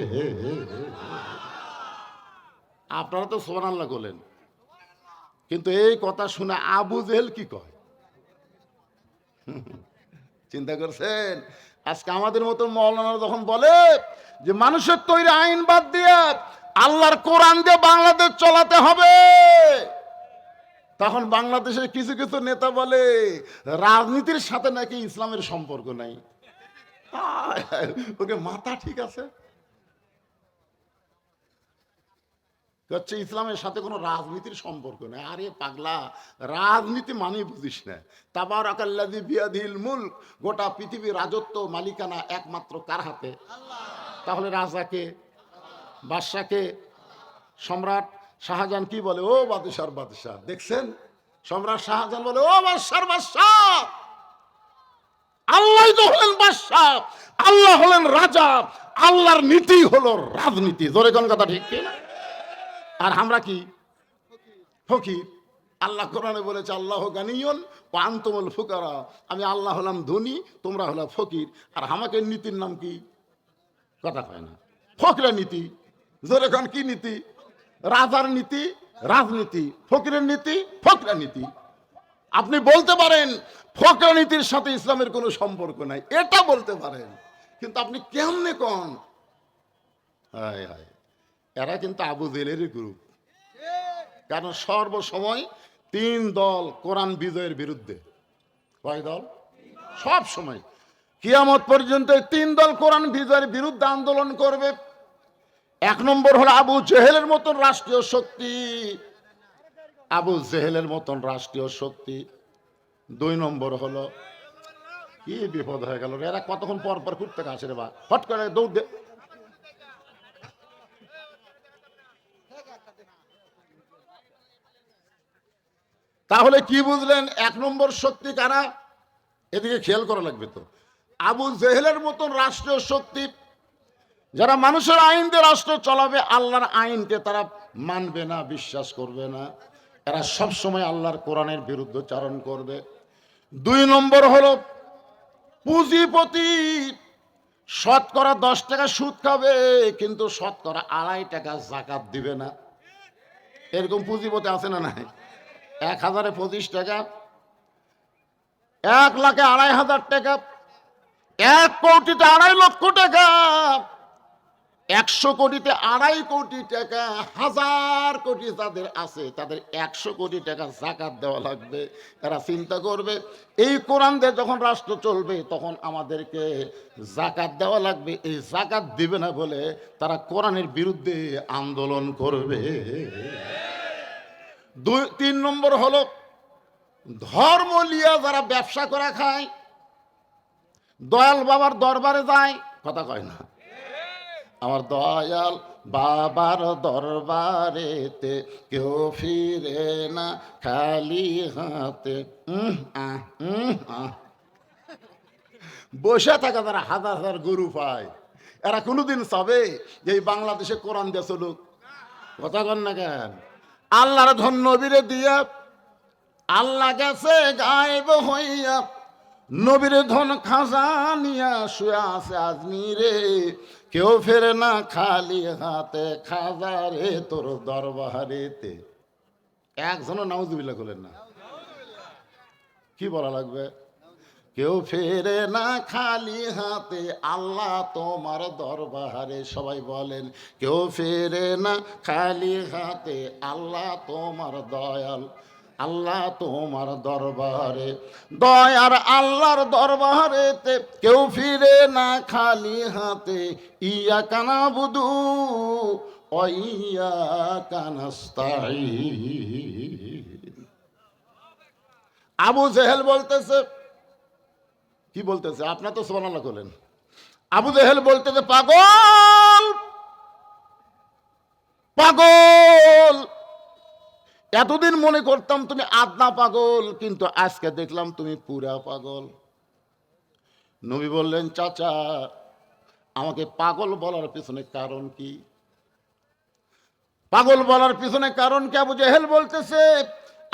[SPEAKER 1] আপনারা তো সুবহানাল্লাহ বলেন, কিন্তু এই কথা শুনে আবু জেহেল কি কয়? চিন্তা করছেন? আজকে আমাদের মতো মাওলানারা যখন বলে যে মানুষের তৈরি আইন বাদ দিয়ে আল্লাহর কোরআন দিয়ে বাংলাদেশ চলাতে হবে, তখন বাংলাদেশের কিছু কিছু নেতা বলে রাজনীতির সাথে নাকি ইসলামের সম্পর্ক নাই। ওকে মাথা ঠিক আছে? হচ্ছে ইসলামের সাথে কোনো রাজনীতির সম্পর্ক নেই। আরে পাগলা, রাজনীতি মানে বুঝিস না। তাবারাকাল্লাযী বিয়াদিহিল মুলক, গোটা পৃথিবীর রাজত্ব মালিকানা একমাত্র কার হাতে? তাহলে রাজাকে, বাদশাকে? সম্রাট শাহজাহান কি বলে? ও বাদশার বাদশাহ। দেখছেন, সম্রাট শাহজাহান বলে ও বাদশার বাদশাহ। আল্লাহ তো হলেন বাদশাহ, আল্লাহ হলেন রাজা, আল্লাহর নীতি হলো রাজনীতি। জোরে কোন কথা ঠিক কিনা? আর আমরা কি? ফকির। আল্লাহ কোরআনে বলেছে আল্লাহ গানিয়ুন ওয়া আনতুমুল ফুকারা, আমি আল্লাহ হলাম ধনী, তোমরা হলো ফকির। আর আমাকে নীতির নাম কি? কথা কয় না। ফকরা নীতি। জোরে কোন কি নীতি? রাজার নীতি রাজনীতি, ফকিরের নীতি ফকরা নীতি। আপনি বলতে পারেন ফকরা নীতির সাথে ইসলামের কোনো সম্পর্ক নাই, এটা বলতে পারেন, কিন্তু আপনি কেমনে কোন? হায় হায়, এরা কিন্তু আবু জেহেলেরই গ্রুপ। কারণ সর্বসময় তিন দল কোরআন বিজয়ের বিরুদ্ধে। কয় দল? সব সময় কিয়ামত পর্যন্ত এই তিন দল কোরআন বিজয়ের বিরুদ্ধে আন্দোলন করবে। এক নম্বর হলো আবু জেহেলের মতন রাষ্ট্রীয় শক্তি, আবু জেহেলের মতন রাষ্ট্রীয় শক্তি। দুই নম্বর হলো, কি বিপদ হয়ে গেল রে, এরা কতক্ষণ পর পর ঘুরতে আসে রে বা, হট করে দৌড় দে। তাহলে কি বুঝলেন? এক নম্বর শক্তি কারা? এদিকে খেয়াল করা লাগবে তো। আবু জেহেলের মতন রাষ্ট্রীয় শক্তি, যারা মানুষের আইন দিয়ে রাষ্ট্র চালাবে, আল্লাহর আইনকে তারা মানবে না, বিশ্বাস করবে না। এরা সব সময় আল্লাহর কোরআনের বিরুদ্ধে চারণ করবে। দুই নম্বর হলো পুঁজিপতি, শতকরা 10 টাকা সুদ খাবে কিন্তু শতকরা 2.5 টাকা যাকাত দিবে না। এরকম পুঁজিপতি আছে না নাই? 1000-এ 25 টাকা, 1 লাখে 2,500 টাকা, 1 কোটিতে 2.5 লক্ষ টাকা, 100 কোটিতে 2.5 কোটি টাকা, 1000 কোটি যাদের আছে তাদের 100 কোটি টাকা যাকাত দেওয়া লাগবে। এরা চিন্তা করবে এই কোরআন দিয়ে যখন রাষ্ট্র চলবে তখন আমাদেরকে যাকাত দেওয়া লাগবে, এই যাকাত দিবে না বলে তারা কোরআনের বিরুদ্ধে আন্দোলন করবে। তিন নম্বর হলো ধর্ম লিয়া যারা ব্যবসা করে খায়, দয়াল বাবার দরবারে যায়, কথা কয় না, আমার দয়াল বাবার দরবারেতে কেউ ফিরে না খালি হাতে। বসে থাকা তারা হাজার হাজার গরু পায়, এরা কোনোদিন চাবে যে এই বাংলাদেশে কোরআন দিয়ে চলুক? কথা কন না কেন? আল্লাহর ধন নবীরে দিয়া আল্লাহ গেছে গায়েব হইয়া, নবীর ধন খাজানিয়া শুয়ে আছে আজমিরে, কেউ ফেরে না খালি হাতে খাজারে তোর দরবারেতে। একজনও নাউজুবিল্লাহ করলেন না। কি বলা লাগবে? কেউ ফেরে না খালি হাতে আল্লাহ তোমার দরবারে। সবাই বলেন, কেউ ফেরে না খালি হাতে আল্লাহ তোমার দয়াল, আল্লাহ তোমার দরবারে। দয়ার আল্লাহর দরবারেতে কেউ ফিরে না খালি হাতে, ইয়া কানা বুধু ও ইয়া কানাস্তাইন। আবু জেহেল বলতেছে, কি বলতেছে? আপনার তো সুবহানাল্লাহ করলেন। আবু জেহেল বলতেছে, পাগল পাগল, এতদিন মনে করতাম তুমি আদনা পাগল, কিন্তু আজকে দেখলাম তুমি পুরা পাগল। নবী বললেন, চাচা আমাকে পাগল বলার পিছনে কারণ কি? পাগল বলার পিছনে কারণ কি? আবু জেহেল বলতেছে,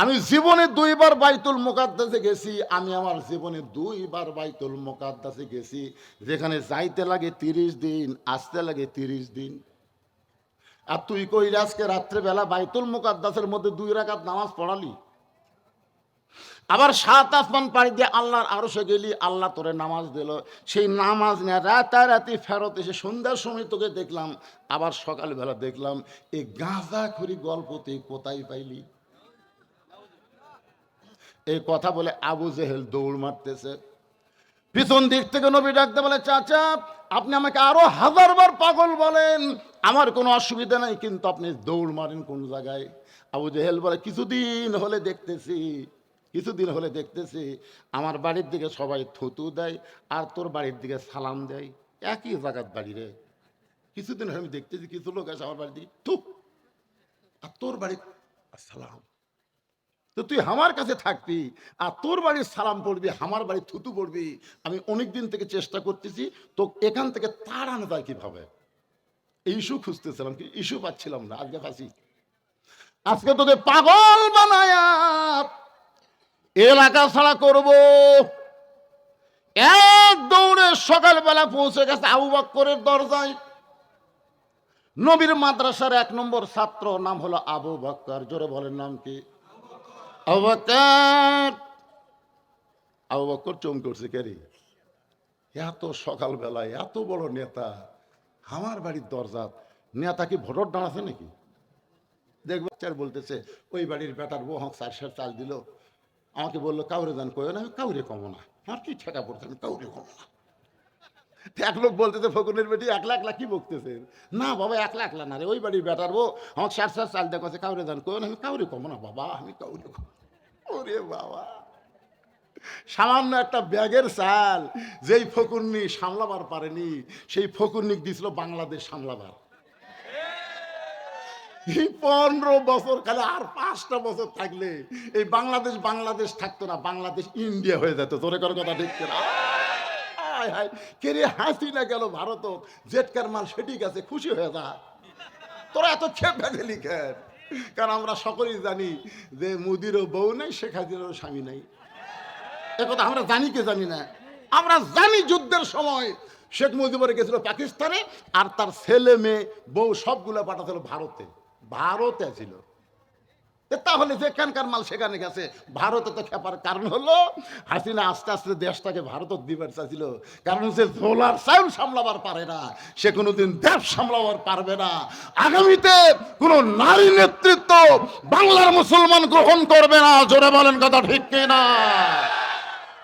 [SPEAKER 1] আমি জীবনে 2 বার বাইতুল মুকাদ্দাসে গেছি, আমি আমার জীবনে 2 বার বাইতুল মুকাদ্দাসে গেছি, যেখানে যাইতে লাগে 30 দিন, আসতে লাগে 30 দিন। আর তুই কই আজকে রাত্রেবেলা বাইতুল মুকাদ্দাসের মধ্যে 2 রাকাত নামাজ পড়ালি, আবার 7 আসমান পাড়ি দিয়ে আল্লাহর আরশে গেলি, আল্লাহ তোরে নামাজ দিল, সেই নামাজ নিয়ে রাতারাতি ফেরত এসে সন্ধ্যার সময় তোকে দেখলাম, আবার সকালবেলা দেখলাম, এই গাঁজাখুরি গল্প তুই কোথায় পাইলি? এই কথা বলে আবু জেহেল দৌড় মারতেছে। পিছন দিক থেকে নবী ডাকতে বলে, চাচা আপনি আমাকে আরো 1000 বার পাগল বলেন, আমার কোনো অসুবিধা নাই, কিন্তু আপনি দৌড় মারেন কোন জায়গায়? আবু জেহেল বলে, কিছুদিন হলে দেখতেছি আমার বাড়ির দিকে সবাই থুতু দেয় আর তোর বাড়ির দিকে সালাম দেয়, একই জায়গার বাড়ি রে। কিছুদিন হলে আমি দেখতেছি কিছু লোক আছে আমার বাড়ির দিকে থুক, আর তোর বাড়ি সালাম। তো তুই আমার কাছে থাকবি আর তোর বাড়ির সালাম পড়বি, আমার বাড়ির থুতু পড়বি। আমি অনেক দিন থেকে চেষ্টা করতেছি তো এখান থেকে তাড়ানো যায় কিভাবে, এই ইস্যু খুঁজতেছিলাম, কি ইস্যু পাচ্ছিলাম না। আজকে ফাঁসি, আজকে তোকে পাগল বানায়া এলাকা ছাড়া করব। এক দৌড়ে সকালবেলা পৌঁছে গেছে আবু বকরের দরজায়। নবীর মাদ্রাসার 1 নম্বর ছাত্র, নাম হলো আবু বকর। জোরে বলেন নাম কি? আবু বকর। আবু বকর চমকে উঠছে, কে রে, এত সকালবেলায় এত বড় নেতা আমার বাড়ির দরজা, নেতা কি ভোটর দাঁড়াচ্ছে নাকি? দেখবো চার বলতেছে ওই বাড়ির বেটার বউ আমাকে 4 চাল দিল, আমাকে বললো কাউরে দান করে না, আমি কাউরে কমো না, আমার কি ঠেকা পড়ছে, আমি কাউরে কমো না। এক লোক বলতেছে ফকুনের বেটি একলা একলা কি বকতেছে, না বাবা একলা একলা না রে, ওই বাড়ির বেটার বউ আমাকে 4 চাল দেখছে, কাউরে দান করে না, আমি কাউরে কমো না বাবা, আমি কাউরে কমো। ওরে বাবা, সামান্য একটা ব্যাগের চাল যেই ফকুন্নি সামলাবার পারেনি, সেই ফকুন্নি দিছিল বাংলাদেশ সামলাবার। 15 বছর খালি আর 5টা বছর থাকলে এই বাংলাদেশ বাংলাদেশ থাকতো না, বাংলাদেশ ইন্ডিয়া হয়ে যেত। তোরে করার কথা ঠিক না? হায় হায়, কে রে হাসিনা গেল ভারত, জেটকার মাল সেটি গেছে, খুশি হয়ে যা। তোরা এত খেপ ভেজে কেন? কারণ আমরা সকলেই জানি যে মোদিরও বউ নেই, শেখ হাসিনারও স্বামী নাই। একথা আমরা জানি কে জানি না? আমরা জানি যুদ্ধের সময় শেখ মুজিবুর গেছিল পাকিস্তানে, আর তার ছেলে মেয়ে বউ সবগুলো পাঠাছিল ভারতে। ভারতে ছিল, তাহলে যেখানকার মাল সেখানে গেছে। ভারতে তো খেপার কারণ হলো হাসিনা আস্তে আস্তে দেশটাকে ভারত দিবার চাইছিল, কারণ সে ঝোলার চাউল সামলাবার পারে না, সে কোনোদিন দেশ সামলাবার পারবে না। আগামীতে কোনো নারী নেতৃত্ব বাংলার মুসলমান গ্রহণ করবে না। জোরে বলেন কথা ঠিক কিনা?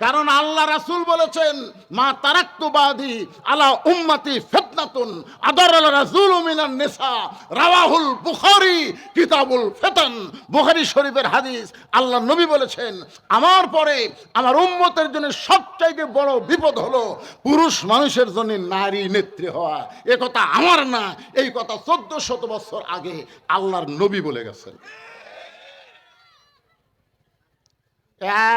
[SPEAKER 1] কারণ আল্লাহ রাসূল বলেছেন, মা তারাক্তু বাদি আলা উম্মতি ফিতনাতুন আদারাল রাসূলু মিনান নিসা, রাওয়াহুল বুখারী কিতাবুল ফিতান। বুখারী শরীফের হাদিস। আল্লাহ নবী বলেছেন, আমার পরে আমার উম্মতের জন্য সবচাইতে বড় বিপদ হলো পুরুষ মানুষের জন্য নারী নেত্রী হওয়া। এ কথা আমার না, এই কথা 1400 বছর আগে আল্লাহর নবী বলে গেছেন।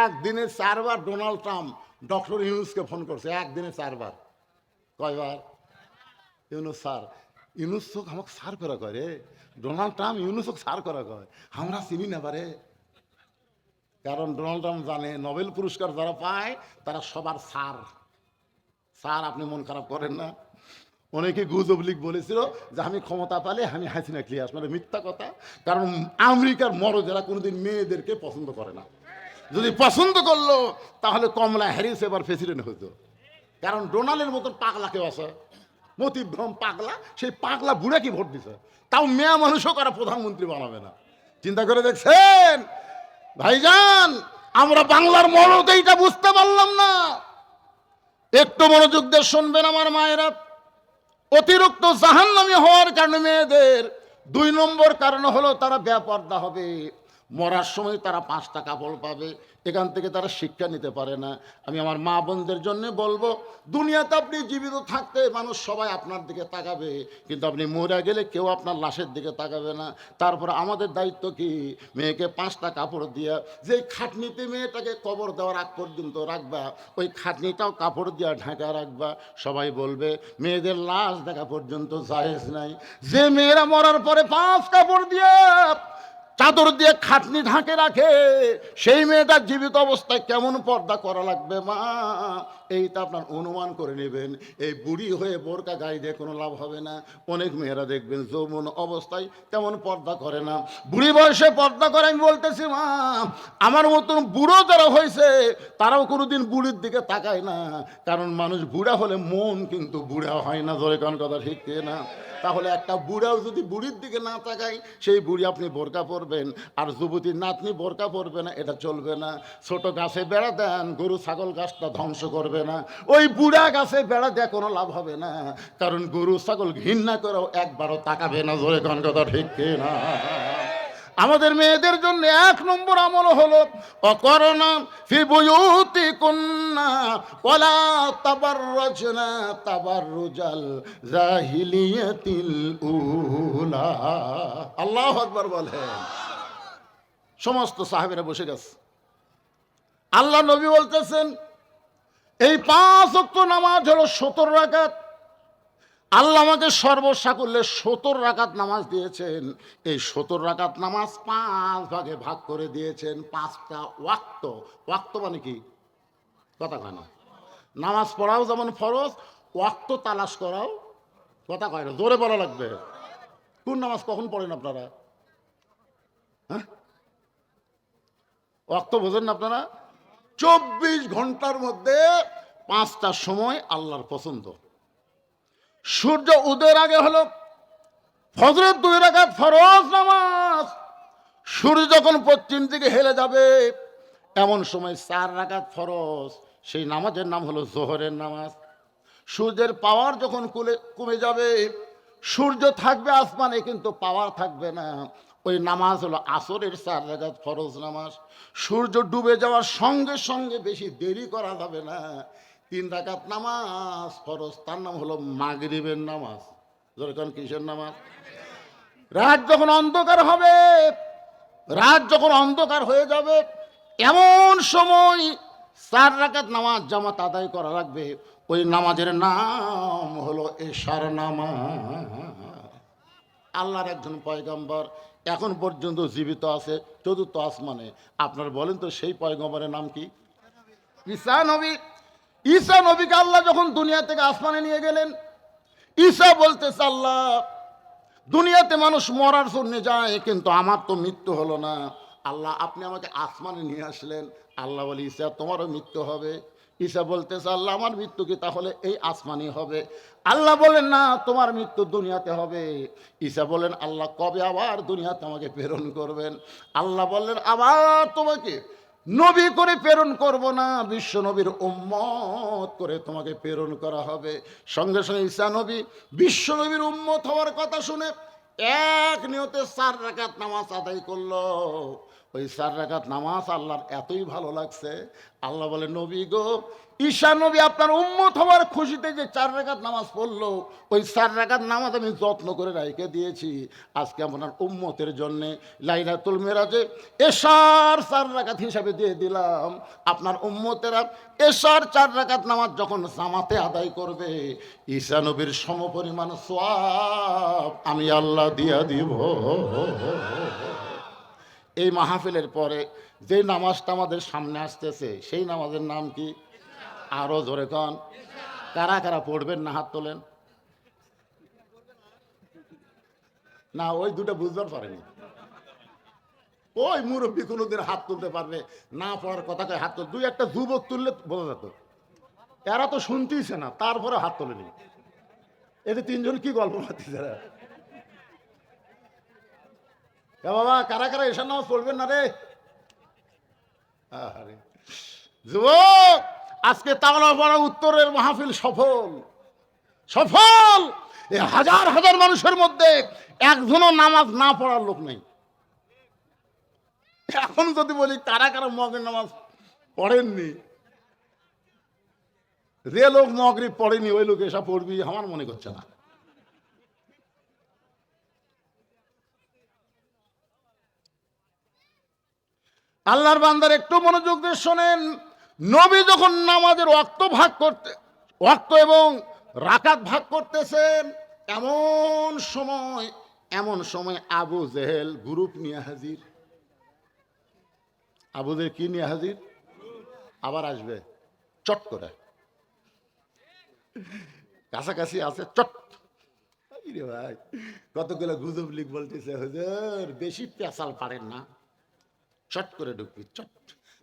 [SPEAKER 1] একদিনে 4 বার ডোনাল্ড ট্রাম্প ডক্টর ইউনুসকে ফোন করছে, একদিনে 4 বার। কয়বার? ইউনুস স্যার, ইউনুস চোখ আমাকে সার করা করে, ডোনাল্ড ট্রাম্প ইউনুস চোখ সার করা কয়, আমরা চিনি না পারে। কারণ ডোনাল্ড ট্রাম্প জানে নোবেল পুরস্কার যারা পায় তারা সবার সার। স্যার আপনি মন খারাপ করেন না। অনেকে গুজব লিক বলেছিল যে আমি ক্ষমতা পেলে আমি হাসিনা ক্লিয়ার, মানে মিথ্যা কথা। কারণ আমেরিকার মরদেরা কোনোদিন মেয়েদেরকে পছন্দ করে না। যদি পছন্দ করলো তাহলে কমলা হ্যারিস এবার প্রেসিডেন্ট হতো। কারণ ডোনাল্ডের মতন পাগলা কেউ আছে, মতিভ্রম পাগলা, সেই পাগলা বুড়া কি ভোট দিছে, তাও মেয়ে মানুষও কারা প্রধানমন্ত্রী বানাবে না। চিন্তা করে দেখছেন ভাইজান, আমরা বাংলার মরদ এইটা বুঝতে পারলাম না। একটু মনোযোগ দিয়ে শুনবেন আমার মায়েরা। অতিরিক্ত জাহান্নামী হওয়ার কারণে মেয়েদের 2 নম্বর কারণ হলো তারা বেপর্দা হবে। মরার সময় তারা 5টা কাপড় পাবে, এখান থেকে তারা শিক্ষা নিতে পারে না। আমি আমার মা বোনদের জন্য বলবো, দুনিয়াতে আপনি জীবিত থাকতে মানুষ সবাই আপনার দিকে তাকাবে, কিন্তু আপনি মরে গেলে কেউ আপনার লাশের দিকে তাকাবে না। তারপর আমাদের দায়িত্ব কি? মেয়েকে 5টা কাপড় দিয়া, যে খাটনিতে মেয়েটাকে কবর দেওয়ার আগ পর্যন্ত রাখবা, ওই খাটনিটাও কাপড় দিয়া ঢাকা রাখবা। সবাই বলবে মেয়েদের লাশ দেখা পর্যন্ত জায়েজ নাই। যে মেয়েরা মরার পরে 5 কাপড় দিয়ে চাদর দিয়ে খাটনি ঢাকে রাখে, সেই মেয়েটার জীবিত অবস্থায় কেমন পর্দা করা লাগবে মা, এইটা আপনার অনুমান করে নেবেন। এই বুড়ি হয়ে বোরকা গায়ে দিয়ে কোনো লাভ হবে না। অনেক মেয়েরা দেখবেন যৌবন অবস্থায় তেমন পর্দা করে না, বুড়ি বয়সে পর্দা করে। আমি বলতেছি মা, আমার মতন বুড়ো যারা হয়েছে তারাও কোনোদিন বুড়ির দিকে তাকায় না, কারণ মানুষ বুড়া হলে মন কিন্তু বুড়া হয় না। ধরে কোন কথা ঠিক না? তাহলে একটা বুড়াও যদি বুড়ির দিকে না তাকায়, সেই বুড়ি আপনি বোরকা পরবেন, আর যুবতীর নাতনি বোরকা পরবে না, এটা চলবে না। ছোট গাছে বেড়া দেন, গরু ছাগল গাছটা ধ্বংস করবে না। ওই বুড়া গাছে বেড়া দেয়া কোনো লাভ হবে না, কারণ গরু ছাগল ঘৃণা করেও একবারও তাকাবে না। জোরে কোন কথা ঠিক না? আমাদের মেয়েদের জন্য 1 নম্বর আমল হলো অকরনা ফি বুয়ুতিকুন্না ওয়ালা তাবাররাজনা তাবাররুজাল জাহিলিয়াতিল উলা। আল্লাহু আকবার বলেন। সমস্ত সাহাবীরা বসে গেছে। আল্লাহ নবী বলতেছেন, এই 5 ওয়াক্ত নামাজ হলো 70 রাকাত। আল্লাহ আমাকে সর্বসাকুল্যে 70 রাকাত নামাজ দিয়েছেন। এই 70 রাকাত নামাজ 5 ভাগে ভাগ করে দিয়েছেন। 5টা ওয়াক্ত। ওয়াক্ত মানে কি? কথা কয় না। নামাজ পড়াও যেমন ফরজ, ওয়াক্ত তালাশ করাও কথা কয় না, জোরে বলা লাগবে। কোন নামাজ কখন পড়েন আপনারা? হ্যাঁ, ওয়াক্ত বোঝেন না আপনারা? 24 ঘন্টার মধ্যে 5টা সময় আল্লাহর পছন্দ। সূর্য উদয়ের আগে হলো ফজরের 2 রাকাত ফরজ নামাজ, সূর্য যখন পশ্চিম দিকে হেলে যাবে এমন সময় 4 রাকাত ফরজ, সেই নামাজের নাম হলো জোহরের নামাজ। সূর্যের পাওয়ার যখন কমে যাবে, সূর্য থাকবে আসমানে কিন্তু পাওয়ার থাকবে না, ওই নামাজ হলো আসরের 4 রাকাত ফরজ নামাজ। সূর্য ডুবে যাওয়ার সঙ্গে সঙ্গে বেশি দেরি করা যাবে না, 3 রাকাত নামাজ ফরজ, তার নাম হলো মাগরিবের নামাজ। যেরকম কিসের নামাজ? রাত যখন অন্ধকার হবে, রাত যখন অন্ধকার হয়ে যাবে এমন সময় 4 রাকাত নামাজ জামাত আদায় করা লাগবে, ওই নামাজের নাম হলো এশার নামাজ। আল্লাহর একজন পয়গম্বর এখন পর্যন্ত জীবিত আছে চতুর্থ আসমানে, আপনার বলেন তো সেই পয়গম্বরের নাম কি? ঈসা নবী। ঈসা নবীকে আল্লাহ যখন দুনিয়া থেকে আসমানে নিয়ে গেলেন, ঈসা বলতেছে, আল্লাহ দুনিয়াতে মানুষ মরার জন্য যায় কিন্তু আমার তো মৃত্যু হলো না, আল্লাহ আপনি আমাকে আসমানে নিয়ে আসলেন। আল্লাহ বলি, ঈসা তোমারও মৃত্যু হবে। ঈসা বলতেছে, আল্লাহ আমার মৃত্যু কি তাহলে এই আসমানই হবে? আল্লাহ বলেন, না, তোমার মৃত্যু দুনিয়াতে হবে। ঈসা বলেন, আল্লাহ কবে আবার দুনিয়াতে আমাকে প্রেরণ করবেন? আল্লাহ বললেন, আবার তোমাকে নবী করে প্রেরণ করব না, বিশ্ব নবীর উম্মত করে তোমাকে প্রেরণ করা হবে। সঙ্গে সঙ্গে ঈসা নবী বিশ্ব নবীর উম্মত হওয়ার কথা শুনে এক নিয়তে 4 রাকাত নামাজ আদায় করলো। ওই 4 রাকাত নামাজ আল্লাহর এতই ভালো লাগছে, আল্লাহ বলে, নবী গো, ঈসা নবী আপনার উম্মত হওয়ার খুশিতে যে 4 রাকাত নামাজ পড়লো, ওই 4 রাকাত নামাজ আমি যত্ন করে রেখে দিয়েছি, আজকে আপনার উম্মতের জন্যে লাইলাতুল মেরাজে এশার 4 রাকাত হিসাবে দিয়ে দিলাম। আপনার উম্মতেরা এশার 4 রাকাত নামাজ যখন জামাতে আদায় করবে, ঈসা নবীর সমপরিমাণ সওয়াব আমি আল্লাহ দিয়া দিব। এই মাহফিলের পরে যে নামাজটা আমাদের সামনে আসতেছে সেই নামাজের নাম কি? আরো জোরে কন। কারা কারা পড়বেন না হাত তোলেন। না, ওই দুটো বুঝবার পারেনি। ওই মুরব্বী কোনোদিন হাত তুলতে পারবে না, পড়ার কথা কয় হাত তুল, 2-1টা যুবক তুললে বোঝা যেত। এরা তো শুনতেইছে না, তারপরে হাত তোলেনি। এতে 3জন কি গল্প মারতেছে? বাবা, কারা কারা এসার নামাজ পড়বেন না রে? আরে যুবক, আজকে তাওলা পড়া উত্তরের মাহফিল সফল, সফল। এই হাজার হাজার মানুষের মধ্যে একজনও নামাজ না পড়ার লোক নেই। এখন যদি বলি কারা কারা মগের নামাজ পড়েননি, যে লোক মগরিব পড়েনি ওই লোক এসব পড়বি আমার মনে করছে না। আল্লাহর বান্দার একটু মনোযোগ দিয়ে শোনেন, নবী যখন নামাজের ওয়াক্ত এবং রাকাত ভাগ করতেছেন, এমন সময় আবু জেহেল গ্রুপ নিয়ে হাজির। আবু জেহেল কি নিয়ে হাজির? আবার আসবে চট করে, কাছাকাছি আছে চট। রে ভাই, কতগুলো গুজব লিখ বলতেছে, হুজুর বেশি পেঁচাল পারেন না, চট করে ঢুকবি চট।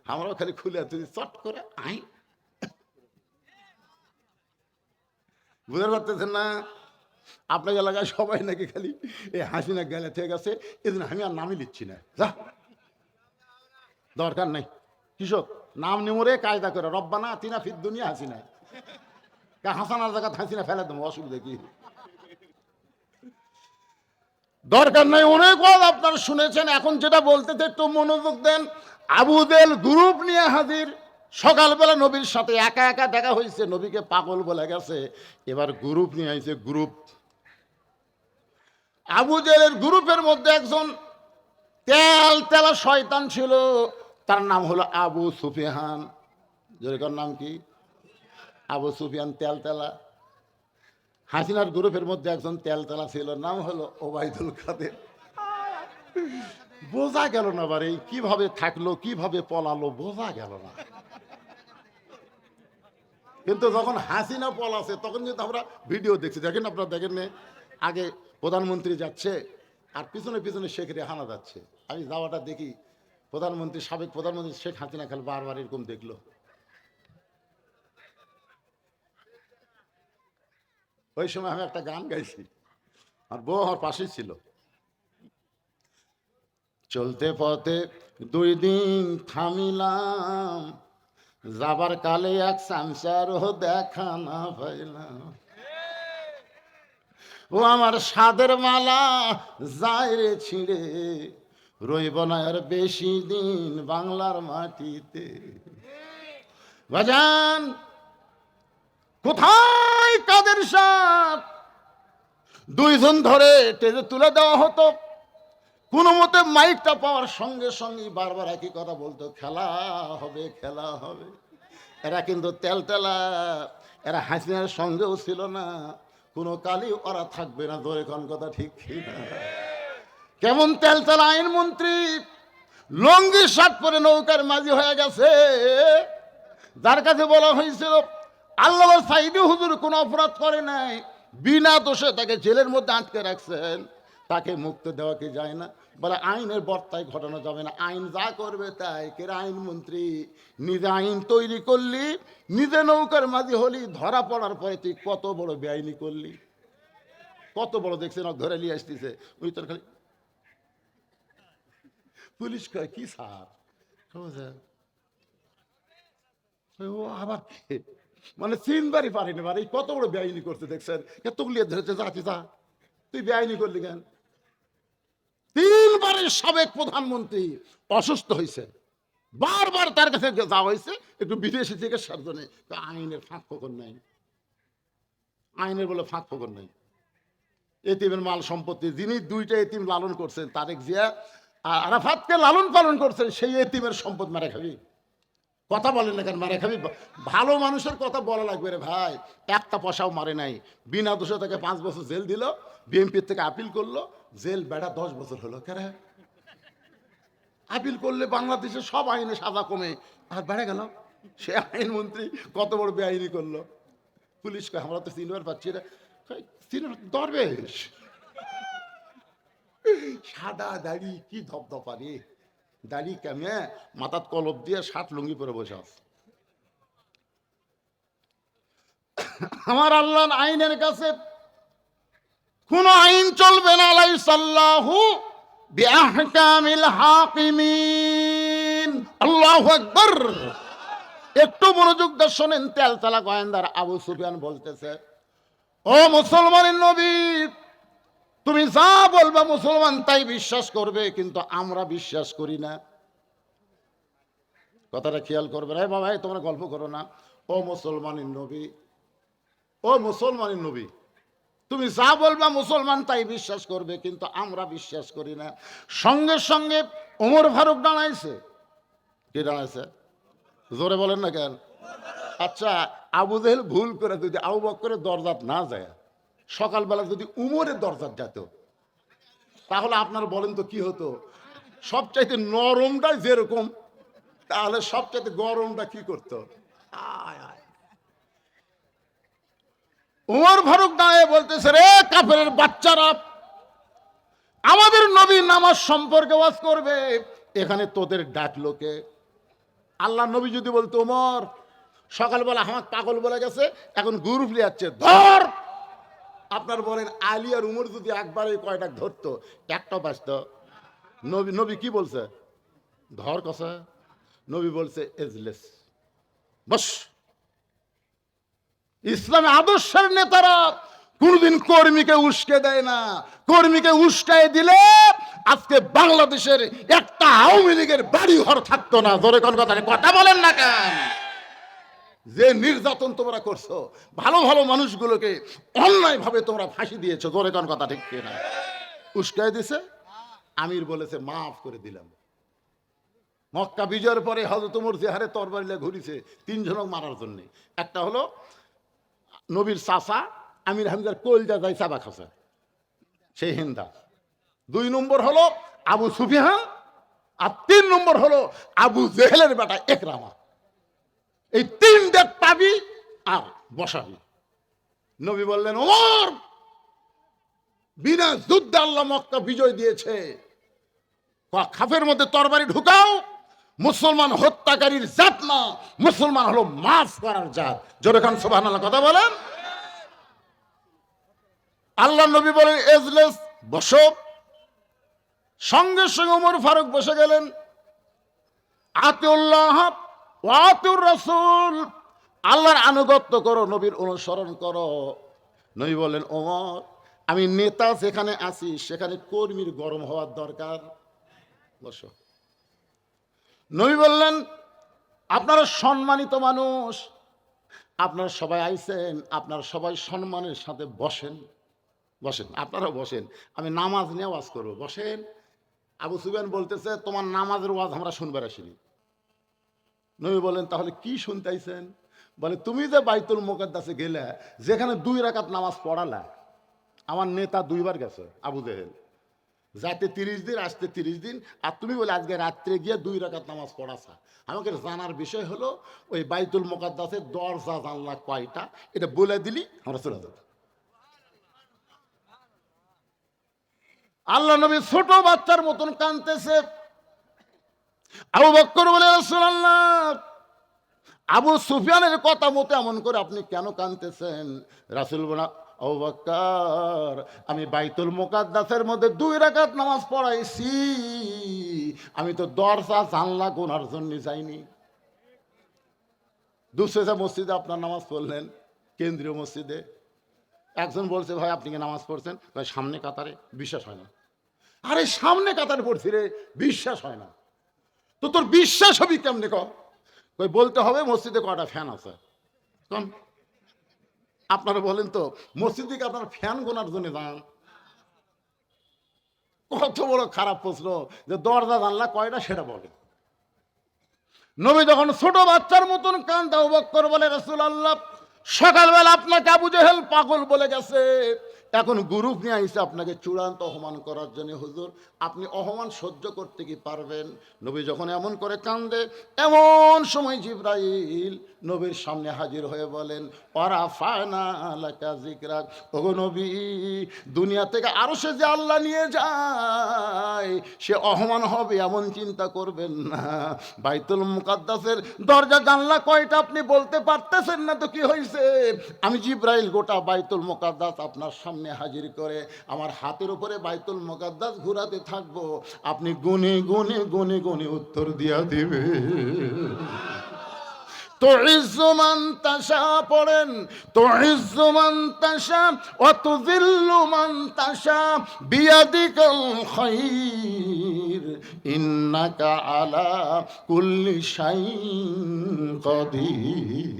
[SPEAKER 1] আমরাও খালি খুলে তুই চট করে আই। বুঝতে পারতেছেন না? আপনার এলাকায় সবাই নাকি খালি এই হাসিনা গেলে থেকে গেছে, এই জন্য আমি আর নামই লিখছি না। যা, দরকার নাই। কৃষক নাম নিমরে কায়দা করে রব্বানা আতিনা ফিদ দুনিয়া হাসিনা, হাসানার জায়গা হাসিনা ফেলে দেবো, অসুবিধা কি? দরকার নাই। অনেক ওয়াজ আপনারা শুনেছেন, এখন যেটা বলতেছে একটু মনোযোগ দেন। আবু জেহেল গ্রুপ নিয়ে হাজির। সকালবেলা নবীর সাথে একা একা দেখা হয়েছে, নবীকে পাগল বলে গেছে, এবার গ্রুপ নিয়ে আইছে গ্রুপ। আবু জেহেলের গ্রুপের মধ্যে একজন তেলা শয়তান ছিল, তার নাম হলো আবু সুফিয়ান। যেরকম নাম কি? আবু সুফিয়ান তেলা। হাসিনার গ্রুপের মধ্যে একজন তেলা ছিল, নাম হলো ওবায়দুল কাদের। বোঝা গেল না বারে কিভাবে থাকলো কিভাবে পলালো, বোঝা গেল না। কিন্তু যখন হাসিনা পলাছে তখন কিন্তু আমরা ভিডিও দেখছি, দেখেন আপনারা দেখেন না? আগে প্রধানমন্ত্রী যাচ্ছে আর পিছনে পিছনে শেখ রেহানা যাচ্ছে। আমি যাওয়াটা দেখি, সাবেক প্রধানমন্ত্রী শেখ হাসিনা খালি বারবার এরকম দেখলো। ওই সময় আমি একটা গান গাইছি, আর বউ আমার পাশেই ছিল। চলতে পথে 2 দিন থামিলাম, যাবার কালে এক সংসারও দেখা না পাইলাম। ও আমার সাদের মালা যায় রে ছিঁড়ে, রইব না আর বেশি দিন বাংলার মাটিতে। বাজান কোথায় কাদের সাথ, 2 জন ধরে টেনে তুলে দেওয়া হতো। কোনো মতে মাইকটা পাওয়ার সঙ্গে সঙ্গে বারবার একই কথা বলতো, খেলা হবে খেলা হবে। এরা কিন্তু তেলতেলা, এরা হাসিনার সঙ্গেও ছিল না, কোনো কালই ওরা থাকবে না। ধরে কোন কথা ঠিক না? কেমন তেলতেলা আইনমন্ত্রী, লঙ্গি শার্ট পরে নৌকার মাঝি হয়ে গেছে। যার কাছে বলা হয়েছিল আল্লাহ সাইদি হুজুর কোনো অপরাধ করে নাই, বিনা দোষে তাকে জেলের মধ্যে আটকে রাখছেন, তাকে মুক্ত দেওয়া কি যায় না? বলে আইনের বর্তায় ঘটানো যাবে না, আইন যা করবে তাই। কে আইনমন্ত্রী, নিজে আইন তৈরি করলি, নিজে নৌকার মাঝি হলি, ধরা পড়ার পরে তুই কত বড় বেআইনি করলি, কত বড় দেখছেন ধরে নিয়ে আসতেছে। ওই তোর খালি পুলিশ কয় কি স্যার, ও আবার মানে 3 বারই পারিনি, মানে কত বড় বেআইনি করতে দেখছেন, এতগুলি ধরেছে, যাচ্ছি যা তুই বেআইনি করলি কেন? 3 বারের সাবেক প্রধানমন্ত্রী অসুস্থ হয়েছে, বারবার তার কাছে যাওয়া হয়েছে একটু বিদেশি চিকিৎসার জন্য। আইনের ফাঁক ফোকর নাই, আইনের বলে ফাঁক ফোকর নাই। এতিমের মাল সম্পত্তি, যিনি 2টা এতিম লালন করছেন, তারেক জিয়া আর আরাফাতকে লালন পালন করছেন, সেই এতিমের সম্পদ মারা খাবি? কথা বলেন না কেন মারা খাবি? ভালো মানুষের কথা বলা লাগবে রে ভাই। একটা পয়সাও মারে নাই, বিনা দোষে তাকে 5 বছর জেল দিল, বিএনপির থেকে আপিল করলো, জেল বেড়া 10 বছর হলো। কেন আপিল করলে বাংলাদেশের সব আইনে সাজা কমে, আর বেড়ে গেল। সে আইনমন্ত্রী কত বড় বেআইনি করলো। পুলিশ কয় আমরা তো চিনবার পাচ্ছি না, দরবেশ সাদা দাড়ি, কি ধপধপা রে, দাড়ি কামে, মাথার কলপ দিয়ে শার্ট লুঙ্গি পরে বসে আছে। আমার আল্লাহ আইনের কাছে কোন আইন চলবে না। আলাইসাল্লাহু বিআহকামিল হাকিমিন। আল্লাহু আকবার। একটু মনোযোগ দিয়ে শোনেন। তেলতলা গোয়েন্দার আবু সুফিয়ান বলতেছে, ও মুসলমানের নবী, তুমি যা বলবা মুসলমান তাই বিশ্বাস করবে, কিন্তু আমরা বিশ্বাস করি না। কথাটা খেয়াল করবে। রে বাবা, তোমরা গল্প করো না। ও মুসলমানের নবী, ও মুসলমানের নবী, তুমি যা বলবা মুসলমান তাই বিশ্বাস করবে, কিন্তু আমরা বিশ্বাস করি না। সঙ্গে সঙ্গে ওমর ফারুক দাঁড়াইছে। কি দাঁড়াইছে? জোরে বলেন না কেন? আচ্ছা, আবু জেহেল ভুল করে যদি আবু বকরের দরজাত না যায়, সকালবেলা যদি উমরের দরজাত যেত, তাহলে আপনারা বলেন তো কি হতো? সবচাইতে নরমটাই যেরকম, তাহলে সবচাইতে গরমটা কি করতো? উমর ফারুক দাঁড়িয়ে বলতেছে, রে কাফেরের বাচ্চারা, আমাদের নবী নামাজ সম্পর্কে ওয়াজ করবে, এখানে তোদের ডাকলো কে? আল্লাহ নবী যদি বলতো, ওমর সকালবেলা আমার পাগল বলে গেছে, এখন গ্রুপ লিয়াচ্ছে, ধর। আপনার বলেন আলী আর উমর যদি একবারে কয়টা ধরতো, একটাও বাঁচত? নবী নবী কি বলছে? ধর কষা। নবী বলছে এজলেস, বস। ইসলামে আদর্শের নেতারা কোনদিন কর্মীকে উস্কে দেয় না। কর্মীকে উস্কায় দিলে আজকে বাংলাদেশের একটা আওয়ামী লীগের বাড়ি ঘর থাকতো না। ধরে কোন কথা বলেন না কেন? যে নির্যাতন তোমরা করছো, ভালো ভালো মানুষগুলোকে অন্যায় ভাবে তোমরা ফাঁসি দিয়েছো। ধরে কোন কথা ঠিক কিনা? উস্কায় দিছে, আমির বলেছে মাফ করে দিলাম। মক্কা বিজয়ের পরে হযরত ওমর যে হারে তরবারি ঘুরিছে 3 জনক মারার জন্য। একটা হলো নবীর চাচা আমির হামজার কলজা যায় চাবা খাসা, সেই হিন্দা। 2 নম্বর হলো আবু সুফিয়ান, আর 3 নম্বর হলো আবু জেহেলের বেটা একরামা। এই 3টা পাবি আর বসাবি। নবী বললেন, ওমর, বিনা যুদ্ধে আল্লাহ মক্কা বিজয় দিয়েছে, খাফের মধ্যে তরবারি ঢুকাও। মুসলমান হত্যাকারীর জাত না, মুসলমান হলো মাফ করার জাত। জোরে খান সুবহানাল্লাহ কথা বলেন। আল্লাহ নবী বলেন এজলেস, বসো। সঙ্গে সঙ্গে ওমর ফারুক বসে গেলেন। আতিউল্লাহ ওয়া আতিউর রাসূল, আল্লাহর আনুগত্য করো, নবীর অনুসরণ করো। নবী বলেন ওমর, আমি নেতা যেখানে আছি সেখানে কর্মীর গরম হওয়ার দরকার, বসো। নবী বললেন আপনারা সম্মানিত মানুষ, আপনারা সবাই আইছেন, আপনারা সবাই সম্মানের সাথে বসেন, বসেন, আপনারা বসেন, আমি নামাজ নিয়ে ওয়াজ করবো, বসেন। আবু সুফিয়ান বলতেছে তোমার নামাজের ওয়াজ আমরা শুনবার আসিনি। নবী বলেন তাহলে কি শুনতে আইছেন? বলে তুমি যে বাইতুল মুকাদ্দাসে গেলে, যেখানে 2 রাকাত নামাজ পড়ালা, আমার নেতা 2বার গেছে আবু জেহেল, যাতে 30 দিন আসতে 30 দিন, আর তুমি বলে আজকে রাত্রে গিয়ে 2 রাকাত নামাজ পড়াছা। আমাকে জানার বিষয় হলো ওই বাইতুল মুকাদ্দাসের দরজা জানলা কয়টা, এটা বলে দিলি আমরা চলে যাব। আল্লাহ নবী ছোট বাচ্চার মতন কাঁদতেছে। আবু বকর বলে রাসূলুল্লাহ, আবু সুফিয়ানের কথা মতো এমন করে আপনি কেন কাঁদতেছেন? রাসূল বলে আবু বকর, আমি বাইতুল মুকাদ্দাসের মধ্যে 2 রাকাত নামাজ পড়াইছি, আমি তো দরজা জানলা গোনার জন্য যাইনি। দুসরা মসজিদে আপনার নামাজ পড়লেন, কেন্দ্রীয় মসজিদে। একজন বলছে ভাই আপনি কি নামাজ পড়ছেন? ভাই সামনে কাতারে, বিশ্বাস হয় না। আরে সামনে কাতারে পড়ছি রে, বিশ্বাস হয় না। তো তোর বিশ্বাস হবি কেমনে কর? ওই বলতে হবে মসজিদে কয়টা ফ্যান আছে। কোন আপনারা বলেন তো, মসজিদে কি আপনার ফ্যান গোনার জন্য যান? কত বড় খারাপ প্রশ্ন যে দরজা জানলা কয়টা সেটা বলে। নবী যখন ছোট বাচ্চার মতন কান্দা, আবু বকর বলে রাসূলুল্লাহ, সকালবেলা আপনাকে আবু জেহেল পাগল বলে গেছে, এখন গ্রুপ নিয়ে আইসে আপনাকে চূড়ান্ত অপমান করার জন্য। হুজুর আপনি অপমান সহ্য করতে কি পারবেন? নবী যখন এমন করে কান্দে, এমন সময় জিবরাইল নবীর সামনে হাজির হয়ে বলেন ওয়ারাফা'না লাকা যিকরাক, ওগো নবী, দুনিয়া থেকে আরশে যে আল্লাহ নিয়ে যায় সে অপমান হবে এমন চিন্তা করবেন না। বাইতুল মুকাদ্দাসের দরজা জানলা কয়টা আপনি বলতে পারতেছেন না তো কি হয়েছে? আমি জিবরাইল গোটা বাইতুল মুকাদ্দাস আপনার সামনে হাজির করে আমার হাতের উপরে বাইতুল মুকাদ্দাস ঘুরাতে থাকবো, আপনি গুনে গুনে গুনে গুনে উত্তর দিয়া দিবে। তুইজ্জু মান তাশা পড়েন, তুইজ্জু মান তাশা ওয়া তুযিল্লু মান তাশা বিয়াদিকাল খায়র ইন্নাকা আলা কুল্লি শাইইন কাদির।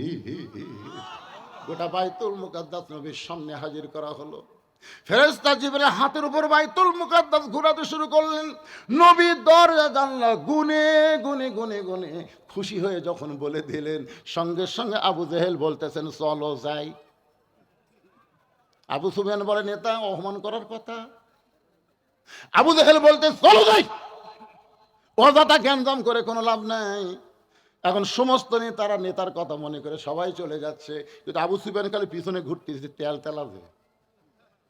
[SPEAKER 1] গোটা বাইতুল মুকাদ্দাস নবীর সামনে হাজির করা হলো। ফেরেশতা জিবরাইল হাতের উপর বাইতুল মুকাদ্দাস ঘোরাতে শুরু করলেন। নবী দরজা জানলা গুনে গুনে গুনে গুনে খুশি হয়ে যখন বলে দিলেন, সঙ্গে সঙ্গে আবু জেহেল বলতেছেন চলো যাই। আবু সুফিয়ান বলে নেতা অপমান করার কথা। আবু জেহেল বলতে চলো যাই। অযথা গ্যাঞ্জাম করে কোনো লাভ নাই। এখন সমস্ত নেতারা নেতার কথা মনে করে সবাই চলে যাচ্ছে, কিন্তু আবু সুফিয়ান খালি পিছনে ঘুরতেছে, তেল তেলাবে।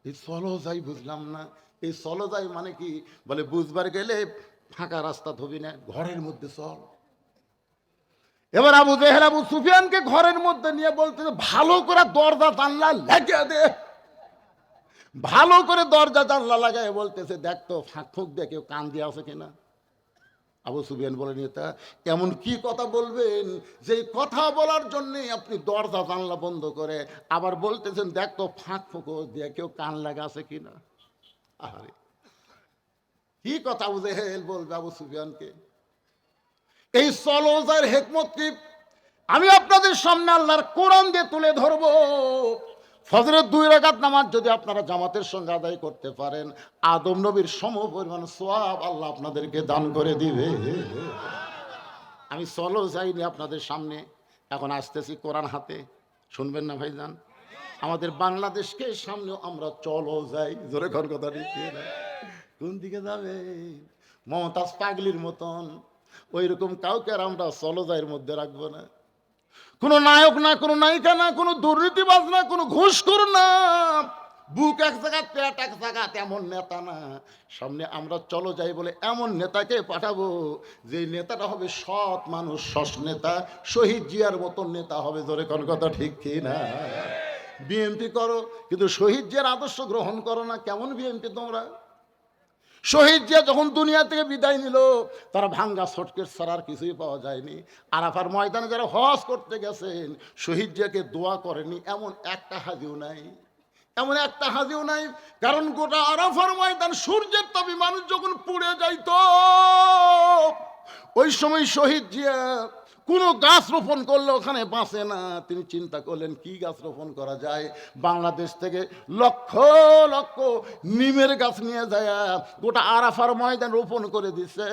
[SPEAKER 1] এই চলো যাই বুঝলাম না, এই চলো যাই মানে কি? বলে বুঝবার গেলে ফাঁকা রাস্তা ধবি না, ঘরের মধ্যে চল। এবার আবু জেহেল আবু সুফিয়ানকে ঘরের মধ্যে নিয়ে বলতে ভালো করে দরজা জানলা লাগিয়ে দে, ভালো করে দরজা জানলা লাগায় বলতেছে দেখ তো ফাঁক ফুঁক দিয়ে কেউ কান দিয়ে আছে কিনা। আবু সুফিয়ান বলে নেতা এমন কি কথা বলবেন যে কথা বলার জন্যে আপনি দরজা জানলা বন্ধ করে আবার বলতেছেন দেখ তো ফাঁক ফুঁকো দিয়ে কেউ কান লাগা আছে কিনা। আরে কি কথা আবু জেহেল বলবে আবু সুফিয়ানকে? এই সলোজার হিকমত কি আমি আপনাদের সামনে আল্লাহর কোরআন দিয়ে তুলে ধরবো। ফজরের 2 রাকাত নামাজ যদি আপনারা জামাতের সঙ্গে আদায় করতে পারেন, আদম নবীর সমপরিমাণ সওয়াব আল্লাহ আপনাদেরকে দান করে দিবে। আমি চলো যাইনি আপনাদের সামনে, এখন আসতেছি কোরআন হাতে, শুনবেন না ভাইজান? আমাদের বাংলাদেশকে সামনেও আমরা চলো যাই, জোরে ঘর কথা দিচ্ছি না। কোন দিকে যাবে? মমতাজ পাগলির মতন ওই রকম কাউকে আর আমরা চলো যাইয়ের মধ্যে রাখবো না। কোনো নায়ক না, কোনো নায়িকা না, কোনো দুর্নীতিবাজ না, কোনো ঘুষখোর না, বুক এক জায়গা পেট এক জায়গা তেমন নেতা না। সামনে আমরা চলো যাই বলে এমন নেতাকে পাঠাবো যে নেতাটা হবে সৎ মানুষ, সৎ নেতা, শহীদ জিয়ার মতন নেতা হবে। জোরে কোন কথা ঠিক কি না? বিএনপি করো, কিন্তু শহীদ জিয়ার আদর্শ গ্রহণ করো না। কেমন বিএনপি তোমরা? শহীদ জিয়া যখন দুনিয়া থেকে বিদায় নিল, তারা ভাঙ্গা সটকেট ছাড়া আর কিছুই পাওয়া যায়নি। আরাফার ময়দানে যারা হজ করতে গেছেন, শহীদ জিয়াকে দোয়া করেনি এমন একটা হাজিও নাই, এমন একটা হাজিও নাই। কারণ গোটা আরাফার ময়দান সূর্যের তাপে মানুষ যখন পুড়ে যাইতো, ওই সময় শহীদ জিয়া কোনো গাছ রোপণ করলে ওখানে বাঁচে না। তিনি চিন্তা করলেন কি গাছ রোপণ করা যায়। বাংলাদেশ থেকে লক্ষ লক্ষ নিমের গাছ নিয়ে যায় গোটা আরাফার ময়দান রোপণ করে দিছে।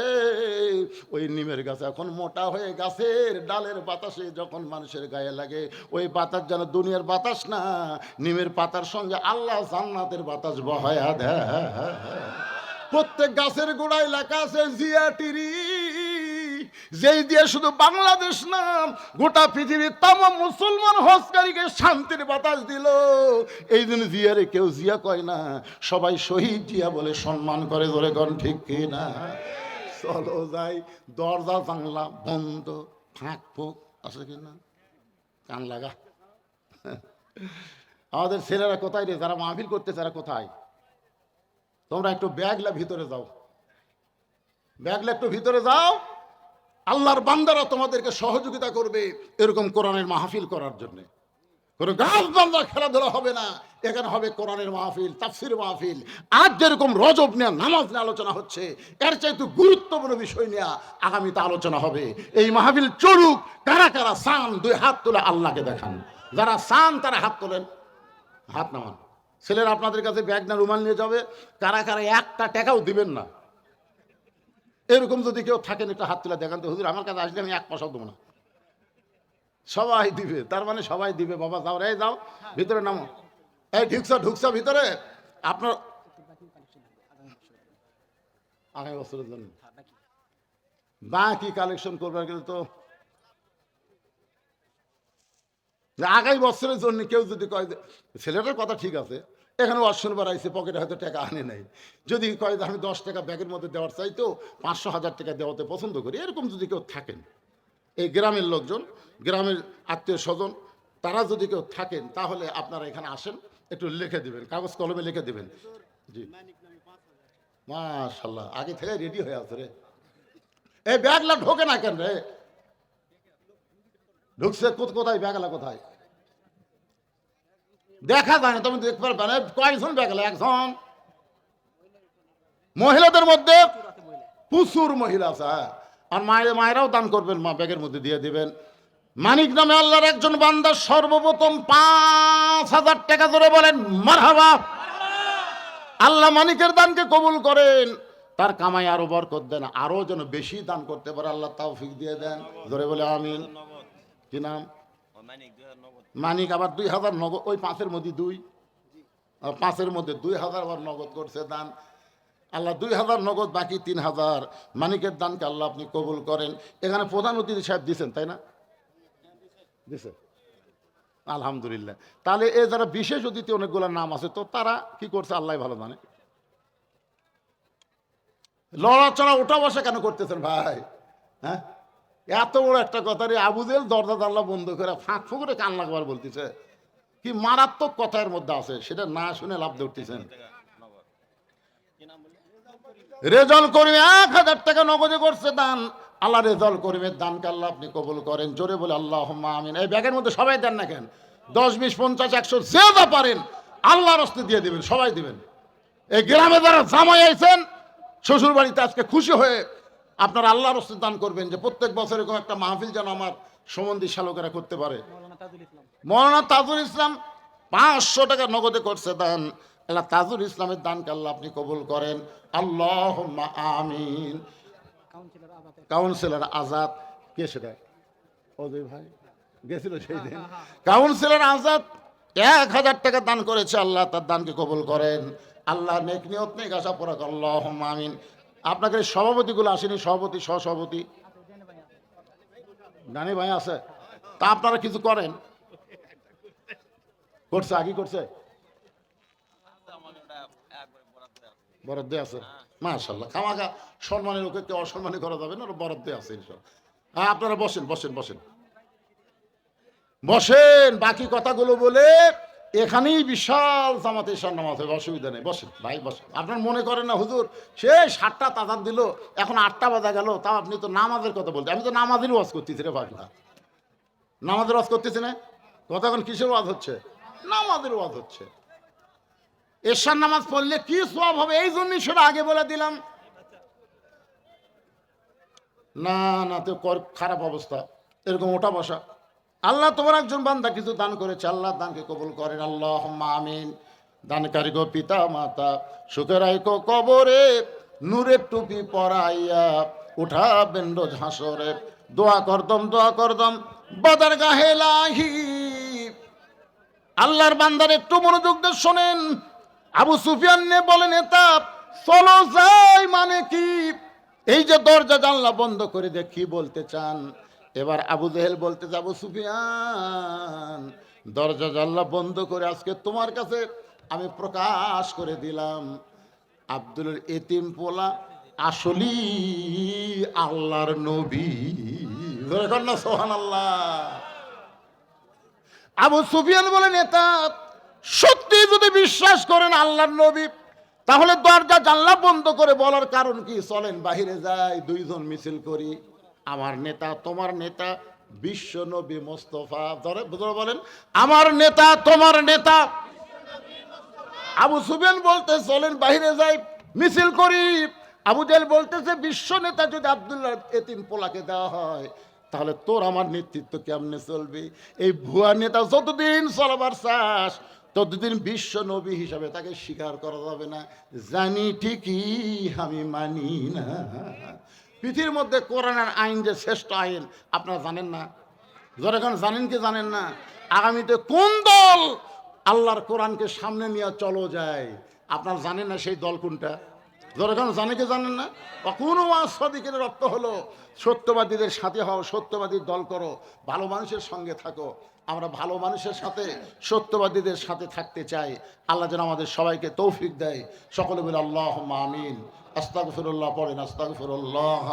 [SPEAKER 1] ওই নিমের গাছ এখন মোটা হয়ে গাছের ডালের বাতাসে যখন মানুষের গায়ে লাগে, ওই বাতাস যেন দুনিয়ার বাতাস না, নিমের পাতার সঙ্গে আল্লাহ জান্নাতের বাতাস বহায়া দেয়। প্রত্যেক গাছের গোড়ায় লেখা আছে জিয়াটিরি, যেই দিয়ে শুধু বাংলাদেশ না, গোটা পৃথিবীর তামাম মুসলমান হজকারীকে শান্তির বাতাস দিল। এই দিন জিয়ারে কেউ জিয়া কয় না, সবাই শহীদ জিয়া বলে সম্মান করে। ধরে গণ ঠিক কি না? চলো যাই, দরজা জানলা বন্ধ, ফাঁক ফোক আছে কিনা কান লাগা। আমাদের ছেলেরা কোথায় রে? যারা মাহফিল করতে তারা কোথায়? তোমরা একটু ব্যাগলা ভিতরে যাও, ব্যাগলা একটু ভিতরে যাও। আল্লাহর বান্দারা তোমাদেরকে সহযোগিতা করবে এরকম কোরআনের মাহফিল করার জন্য। কোনো গাছ বান্দা খেলাধুলা হবে না, এখানে হবে কোরআনের মাহফিল, তাফসির মাহফিল। আজ যেরকম রজব নিয়ে নামাজ নিয়ে আলোচনা হচ্ছে, এর চাইতে গুরুত্বপূর্ণ বিষয় নিয়ে আগামীতে আলোচনা হবে। এই মাহফিল চলুক। কারা কারা চান দুই হাত তুলে আল্লাহকে দেখান। যারা চান তারা হাত তোলেন, হাত নামান। ছেলেরা আপনাদের কাছে ব্যাগ না রুমাল নিয়ে যাবে। কারা কারা একটা টাকাও দিবেন না, এরকম যদি কেউ থাকেন একটু হাত তুলে দেখান তো। হুজুর আমার কাছে আসলে আমি এক পয়সাও দেবো না। সবাই দিবে, তার মানে সবাই দিবে। বাবা যাও রে, যাও ভিতরে নামো। এই ঢুকছা ভিতরে। আপনার আগামী বছরের জন্য বাকি কালেকশন করবার কিন্তু তো আগামী বছরের জন্য কেউ যদি কয়, ছেলেটার কথা ঠিক আছে, এখানে অশ্বরবার আইসে, পকেটে হয়তো টাকা আনে নাই, যদি কয় আমি 10 টাকা ব্যাগের মধ্যে দেওয়ার চাইতো 500-1000 টাকা দেওয়াতে পছন্দ করি, এরকম যদি কেউ থাকেন, এই গ্রামের লোকজন, গ্রামের আত্মীয় স্বজন, তারা যদি কেউ থাকেন, তাহলে আপনারা এখানে আসেন, একটু লিখে দিবেন, কাগজ কলমে লিখে দিবেন। জি মাশাআল্লাহ, আগে থেকে রেডি হয়ে আছে রে। এই ব্যাগলা ঢোকে না কেন রে? ঢুকছে কোথায়? ব্যাগলা কোথায় দেখা যায় না, তুমি দেখতে পারবে না। কয়েকজন ব্যাগলা? একজন। মহিলাদের মধ্যে প্রচুর মহিলা আছে, আর মায়েরাও দান করবেন, মা ব্যাগের মধ্যে দিয়ে দিবেন। মানিক নামে আল্লাহর একজন বান্দা সর্বপ্রথম 5000 টাকা ধরে বলেন মারহাবা। আল্লাহ মানিকের দানকে কবুল করেন, তার কামাই আরো বরকত দেন, আরো যেন বেশি দান করতে পারে আল্লাহ তৌফিক দিয়ে দেন। ধরে বলে আমিন। কি নাম? মানিক। আবার 2000 নগদ, ওই 5-এর মধ্যে 2, 5-এর মধ্যে 2000 আবার নগদ করছে দান। আল্লাহ 2000 নগদ, বাকি 3000 মানিকের দানকে আল্লাহ আপনি কবুল করেন। এখানে প্রধান অতিথি সাহেব দিচ্ছেন, তাই না? দিছে, আলহামদুলিল্লাহ। তাহলে এ যারা বিশেষ অতিথি, অনেকগুলো নাম আছে, তো তারা কি করছে আল্লাহ ভালো জানে। লড়াচড়া ওঠা বসা কেন করতেছেন ভাই? হ্যাঁ, এত বড় একটা কথা রে। আবু জেল দরজা জানলা বন্ধ করে ফাঁক ফুঁকরে কান লাগবার বলতেছে, কি মারাত্মক কথার মধ্যে আছে, সেটা না শুনে লাভ ধরতেছেন। রেজল করিমে 1000 টাকা নগদে করছে দান। আল্লাহ রেজল করিমের দানকে আল্লাহ আপনি কবুল করেন। জোরে বলে আল্লাহুম্মা আমিন। এই ব্যাগের মধ্যে সবাই দেন না কেন? 10, 20, 50, 100 যে যা পারেন আল্লাহর রাস্তায় দিয়ে দিবেন, সবাই দিবেন। এই গ্রামে যারা জামাই আইছেন শ্বশুর বাড়িতে, আজকে খুশি হয়ে আপনারা আল্লাহর রাস্তায় দান করবেন, যে প্রত্যেক বছর এরকম একটা মাহফিল যেন আমার সম্বন্ধী শালকেরা করতে পারে। মৌলানা তাজুল ইসলাম 500 টাকা নগদে করছে দান। আল্লাহ তাজুল ইসলামের দানকে আল্লাহ আপনি কবুল করেন। আল্লাহুম্মা আমিন। কাউন্সিলর আজাদ, কে সেটা? অজয় ভাই গেছিল সেই দিন। কাউন্সিলর আজাদ 1000 টাকা দান করেছে, আল্লাহ তার দানকে কবুল করেন। আল্লাহ নেক নিয়ত নেক আশা পরাক। আল্লাহুম্মা আমিন। আপনাদের সভাপতিগুলো আসেনি, সভাপতি সহসভাপতি ডানি ভাই আছে, তা আপনারা কিছু করেন? করছে, আগে করছে, বরাদ্দ আছে। মাশাআল্লাহ, খামাখা সম্মানের লোকে কেউ অসম্মানী করা যাবে না, বরাদ্দ আছে ইনশাআল্লাহ। হ্যাঁ, আপনারা বসেন বসেন বসেন বসেন। বাকি কথাগুলো বলে এখানেই বিশাল জামাতে এশার নামাজ হবে, অসুবিধা নেই, বসেন ভাই বসেন। আপনার মনে করেন না হুজুর সে 7টা তাজার দিল, এখন 8টা বাজা গেল, তাও আপনি তো নামাজের কথা বলতে, আমি তো নামাজের ওয়াজ করতেছি রে পাগলা, নামাজের ওয়াজ করতেছি না, কথা এখন কিসের ওয়াজ হচ্ছে? নামাজের ওয়াজ হচ্ছে। এশার নামাজ পড়লে কি সওয়াব হবে এই জন্যই সেটা আগে বলে দিলাম। না না তো খারাপ অবস্থা, এরকম ওঠা বসা। আল্লাহ তোমার একজন বান্দা কিছু দান করেছে, আল্লাহ দানকে কবুল করেন, আল্লাহুম্মা আমিন। দানকারী গো পিতা মাতা সুখে রাইকো কবরে, নূরের টুপি পরাইয়া উঠাবেন রোজ হাসরে। দোয়া করদম বাদার গাহে লাহি। আল্লাহর বান্দার একটু মনোযোগ দিয়ে শোনেন। আবু সুফিয়ান নে বলেন এটা চলো যাই মানে কি? এই যে দরজা জানলা বন্ধ করে দিয়ে কি বলতে চান? এবার আবু জেহেল বলতে যাবো সুফিয়ান, দরজা জানলা বন্ধ করে আজকে তোমার কাছে আমি প্রকাশ করে দিলাম আব্দুলের এতিম পোলা আসলি আল্লাহর নবী। সুবহানাল্লাহ। আবু সুফিয়ান বলেন এটা সত্যি যদি বিশ্বাস করেন আল্লাহর নবী, তাহলে দরজা জানলা বন্ধ করে বলার কারণ কি? চলেন বাহিরে যাই, দুইজন মিছিল করি, আমার নেতা তোমার নেতা বিশ্ব নবী মোস্তফা, ধরে বলেন আমার নেতা তোমার নেতা। আবু সুফিয়ান বলতে চলেন বাহিরে যাই মিছিল করি। আবু জেহেল বলতেছে বিশ্ব নেতা যদি আব্দুল্লাহ এতিম পোলাকে দেওয়া হয়, তাহলে তোর আমার নেতৃত্ব কেমনে চলবে? এই ভুয়া নেতা যতদিন চলবার চাস ততদিন বিশ্ব নবী হিসাবে তাকে স্বীকার করা যাবে না। জানি ঠিকই আমি মানি না। পৃথিবীর মধ্যে কোরআনের আইন যে শ্রেষ্ঠ আইন আপনারা জানেন না? যখন জানেন কি জানেন না? আগামীতে কোন দল আল্লাহর কোরআনকে সামনে নিয়ে চলো যায় আপনারা জানেন না সেই দল কোনটা? যখন জানে কি জানেন না? কোনো সদিকের অর্থ হলো সত্যবাদীদের সাথে হও, সত্যবাদীর দল করো, ভালো মানুষের সঙ্গে থাকো। আমরা ভালো মানুষের সাথে সত্যবাদীদের সাথে থাকতে চাই। আল্লাহ যেন আমাদের সবাইকে তৌফিক দেয়। সকলে বলে আল্লাহুম্মা আমিন। আস্তাগফিরুল্লাহ পড়েন, আস্তাগফিরুল্লাহ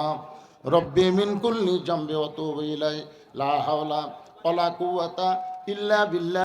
[SPEAKER 1] রব্বি মিন কুল্লি জামবি ওয়া তুবু ইলাই লা হাওলা ওয়ালা কুওয়াতা ইল্লা বিল্লাহ।